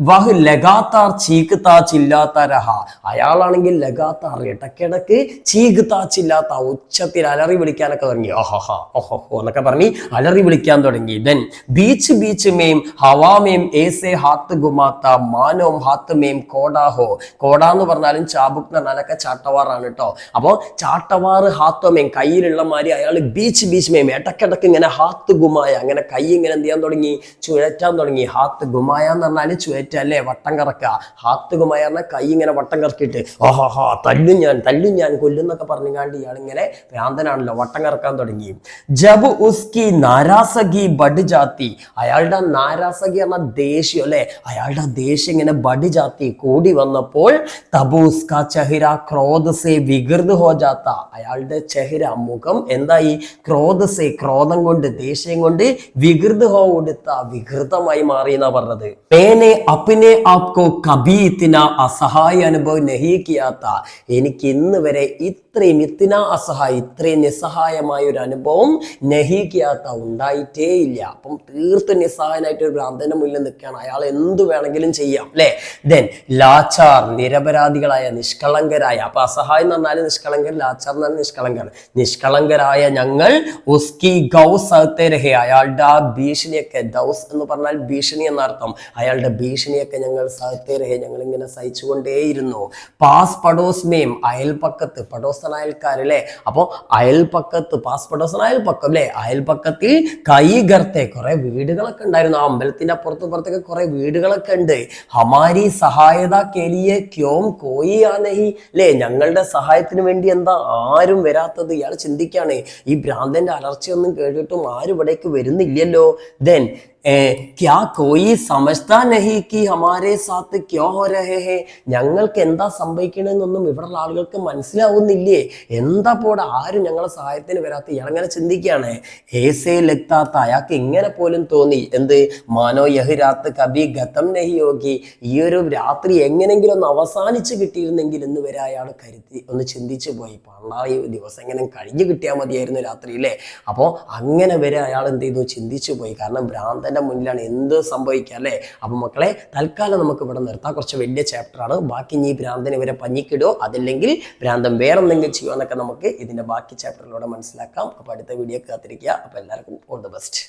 വഹ് ലഗാത്താർ ചീക്താ ചില്ലാത്ത രഹ, അയാളാണെങ്കിൽ ലഗാത്താർ ഇടക്കിടക്ക് ചീക്താ ചില്ലാത്ത, ഉച്ചത്തിൽ അലറി വിളിക്കാനൊക്കെ തുടങ്ങി. ഓഹോ ഓഹോ എന്നൊക്കെ പറഞ്ഞ് അലറി വിളിക്കാൻ തുടങ്ങി. ദെൻ ബീച്ച് ബീച്ച് മേം ഹവാമേം ഏസെ ഹാത്ത് ഗുമാത്ത മാനോം ഹാത്ത് മേം കോടാഹോ, കോട എന്ന് പറഞ്ഞാലും ചാബുക്ക് എന്ന് പറഞ്ഞാലൊക്കെ ചാട്ടവാറാണ് കേട്ടോ. അപ്പോ ചാട്ടവാറ് ഹാത്തോമേം, കയ്യിലുള്ള മാതിരി അയാൾ ബീച്ച് ബീച്ച് മേം ഇടക്കിടക്ക് ഇങ്ങനെ ഹാത്ത് ഗുമായ, അങ്ങനെ കൈ ഇങ്ങനെ എന്ത് ചെയ്യാൻ തുടങ്ങി, ചുഴറ്റാൻ തുടങ്ങി. ഹാത്ത് ഗുമായ എന്ന് പറഞ്ഞാൽ അല്ലേ, വട്ടം കറക്കുക. ഹാത്ത് കുമായ പറഞ്ഞാൽ കൈ ഇങ്ങനെ വട്ടം കറക്കിയിട്ട് ഓഹോ തല്ലും ഞാൻ കൊല്ലുന്നൊക്കെ പറഞ്ഞാണ്ട് ഇയാളിങ്ങനെ ഭ്രാന്തനാണല്ലോ, വട്ടം കറക്കാൻ തുടങ്ങി. ജബ് ഉസ്കി നാരാസഗി ബഡ് ജാത്തി, അയാളുടെ നാരാസഗി പറഞ്ഞ ദേഷ്യം അല്ലെ, അയാളുടെ ദേഷ്യം ഇങ്ങനെ ബഡ് ജാത്തി കൂടി വന്നപ്പോൾ തബൂസ് കാ ചെഹിര ക്രോധ സേ വികൃത് ഹോ ജാത്ത, അയാളുടെ ചെഹിര, മുഖം എന്തായി, ക്രോധ സേ, ക്രോധം കൊണ്ട്, ദേഷ്യം കൊണ്ട്, വികൃത് ഹോ കൊടുത്ത, വികൃതമായി മാറി എന്നാ പറഞ്ഞത്. പേനെ അപ്നെ ആപ്കോ കബി ഇത്തിന അസഹായ അനുഭവം നഹി കിയാത്ത, എനിക്ക് ഇന്ന് വരെ ഇത്രയും ഇത്രയും നിസ്സഹായമായ ഒരു അനുഭവം നഹി കിയാത്ത ഉണ്ടായിട്ടേ ഇല്ല. അപ്പം തീർത്തും നിസ്സഹായനായിട്ട് ഒരു ഭ്രാന്തന്റെ മുന്നിൽ നിൽക്കുകയാണ്. അയാൾ എന്ത് വേണമെങ്കിലും ചെയ്യാം അല്ലെ. ദെൻ ലാച്ചാർ, നിരപരാധികളായ നിഷ്കളങ്കരായ, അപ്പൊ അസഹായം എന്ന് പറഞ്ഞാൽ നിഷ്കളങ്കർ, ലാച്ചാർ എന്ന് പറഞ്ഞാൽ നിഷ്കളങ്കർ, നിഷ്കളങ്കരായ ഞങ്ങൾ ഉസ്കി ഗൗസ് സഹത്തേരഹേ, അയാളുടെ ആ ഭീഷണിയൊക്കെ, ദൗസ് എന്ന് പറഞ്ഞാൽ ഭീഷണി എന്നർത്ഥം, അയാളുടെ ഭീഷണിയൊക്കെ ഞങ്ങൾ സഹത്തേരഹേ, ഞങ്ങൾ ഇങ്ങനെ സഹിച്ചുകൊണ്ടേയിരുന്നു. പാസ് പടോസ് മേം, അയൽപക്കത്ത്, പടോസൻ അയൽക്കാരല്ലേ, അപ്പൊ അയൽപക്കത്ത്, പാസ് പടോസൻ അയൽപക്കം അല്ലെ, അയൽപക്കത്തിൽ കൈ ഗർത്തെ, കുറെ വീടുകളൊക്കെ ഉണ്ടായിരുന്നു. ആ അമ്പലത്തിന്റെ അപ്പുറത്തൊക്കെ കുറെ വീടുകളൊക്കെ ഉണ്ട്. ഹമാരി സഹായത കേലിയെ ക്യോം കോയി ആനഹി, അല്ലേ, ഞങ്ങളുടെ സഹായത്തിന് വേണ്ടി എന്താ ആരും വരാത്തത്? ഇയാൾ ചിന്തിക്കാണ്, ഈ ഭ്രാന്തന്റെ അലർച്ചയൊന്നും കേട്ടിട്ടും ആരും ഇവിടേക്ക് വരുന്നില്ലല്ലോ. ദെൻ ക്യാ കോയി സമജ്താ നഹി കി ഹമാരെ സാത്ത് ക്യോ ഹോ രഹേ ഹേ, ഞങ്ങൾക്ക് എന്താ സംഭവിക്കണമെന്നൊന്നും ഇവിടെയുള്ള ആളുകൾക്ക് മനസ്സിലാവുന്നില്ലേ? എന്താ പോടെ ആരും ഞങ്ങളെ സഹായത്തിന് വരാത്ത? ഇയാളങ്ങനെ ചിന്തിക്കുകയാണ്. ഏസേ ലഗ്താത്ത, അയാൾക്ക് ഇങ്ങനെ പോലും തോന്നി, എന്ത്, മാനോ യഹ് രാത്ത് കബി ഗതം നഹി യോഗി, ഈ ഒരു രാത്രി എങ്ങനെങ്കിലും ഒന്ന് അവസാനിച്ച് കിട്ടിയിരുന്നെങ്കിൽ എന്ന് വരെ അയാൾ കരുതി, ഒന്ന് ചിന്തിച്ചു പോയി. ഈ ദിവസം എങ്ങനെ കഴിഞ്ഞു കിട്ടിയാൽ മതിയായിരുന്നു രാത്രി അല്ലേ. അപ്പോൾ അങ്ങനെ വരെ അയാൾ എന്ത് ചെയ്തു, ചിന്തിച്ചു പോയി. കാരണം ഭ്രാന്തന്റെ മുന്നിലാണ് എന്ത് സംഭവിക്കുക അല്ലേ. അപ്പൊ മക്കളെ, തൽക്കാലം നമുക്ക് ഇവിടെ നിർത്താം. കുറച്ച് വലിയ ചാപ്റ്ററാണ്. ബാക്കി ഇനി ഭ്രാന്തനെ വരെ പഞ്ഞിക്കിടോ, അതല്ലെങ്കിൽ ഭ്രാന്തൻ വേറെ എന്തെങ്കിലും ചെയ്യുമോ എന്നൊക്കെ നമുക്ക് ഇതിന്റെ ബാക്കി ചാപ്റ്ററിലൂടെ മനസ്സിലാക്കാം. അപ്പൊ അടുത്ത വീഡിയോ കാത്തിരിക്കുക. അപ്പൊ എല്ലാവർക്കും ഓൾ ദി ബെസ്റ്റ്.